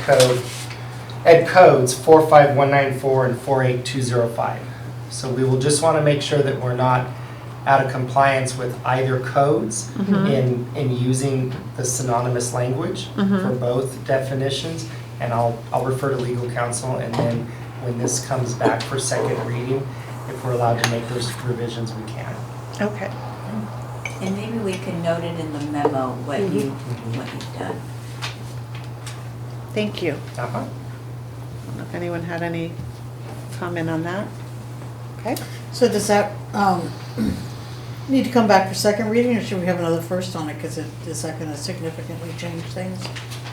Codes 45194 and 48205. So we will just want to make sure that we're not out of compliance with either codes in using the synonymous language for both definitions. And I'll refer to legal counsel, and then when this comes back for second reading, if we're allowed to make those revisions, we can. Okay. And maybe we can note it in the memo what you've done. Thank you. I don't know if anyone had any comment on that. Okay. So does that need to come back for second reading, or should we have another first on it? Because is that going to significantly change things?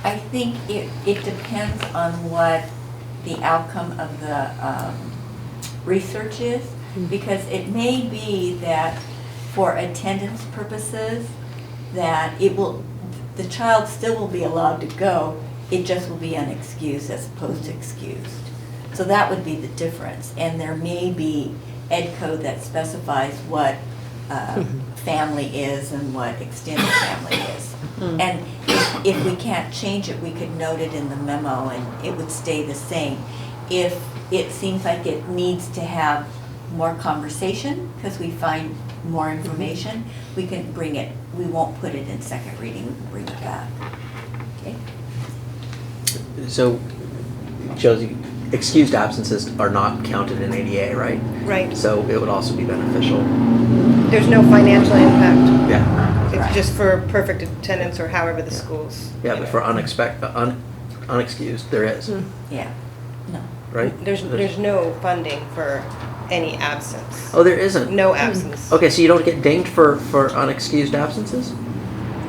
I think it depends on what the outcome of the research is, because it may be that for attendance purposes, that the child still will be allowed to go, it just will be unexcused as opposed to excused. So that would be the difference, and there may be ed code that specifies what family is and what extended family is. And if we can't change it, we could note it in the memo and it would stay the same. If it seems like it needs to have more conversation because we find more information, we can bring it, we won't put it in second reading, we can bring it back. Okay? So, Josie, excused absences are not counted in ADA, right? Right. So it would also be beneficial. There's no financial impact. Yeah. It's just for perfect attendance or however the schools. Yeah, but for unexcused, there is. Yeah. No. Right? There's no funding for any absence. Oh, there isn't? No absence. Okay, so you don't get dinged for unexcused absences?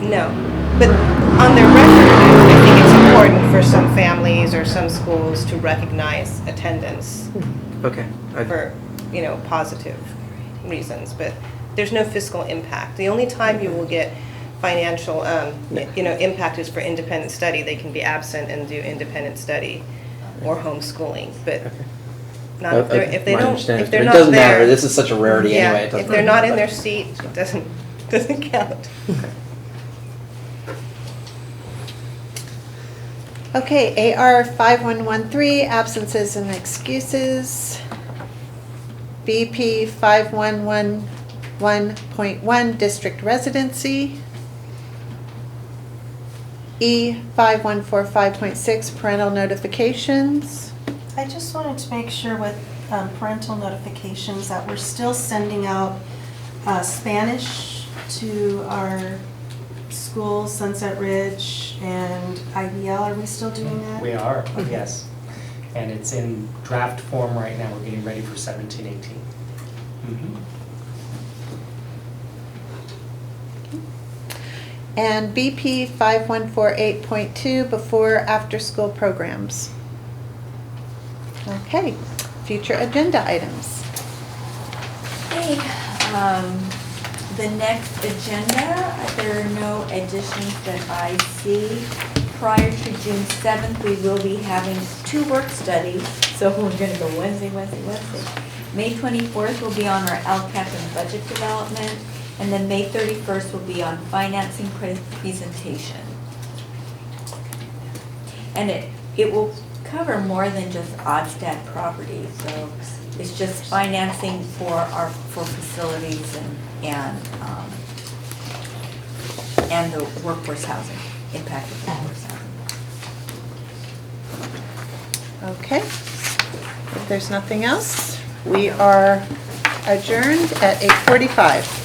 No. But on their record, I think it's important for some families or some schools to recognize attendance. Okay. For, positive reasons, but there's no fiscal impact. The only time you will get financial, impact is for independent study. They can be absent and do independent study or homeschooling, but not if they're, if they don't, if they're not there. It doesn't matter. This is such a rarity anyway. It doesn't if they're not in matter. their seat, it doesn't count. Okay, AR 5113, absences and excuses. BP 5111.1, district residency. E 5145.6, parental notifications. I just wanted to make sure with parental notifications that we're still sending out Spanish to our schools, Sunset Ridge and IBL. Are we still doing that? We are, Okay. yes. And it's in draft form right now. We're getting ready for 17-18. And BP 5148.2, before after-school programs. Okay, future agenda items. Okay, the next agenda, there are no additions that I see. Prior to June 7th, we will be having 2 work studies, so we're gonna go Wednesday. May 24th will be on our LCAP and budget development, and then May 31st will be on financing presentation. And it will cover more than just Odstat property, so it's just financing for facilities and the workforce housing, impact of workforce housing. Okay, if there's nothing else, we are adjourned at 8:45.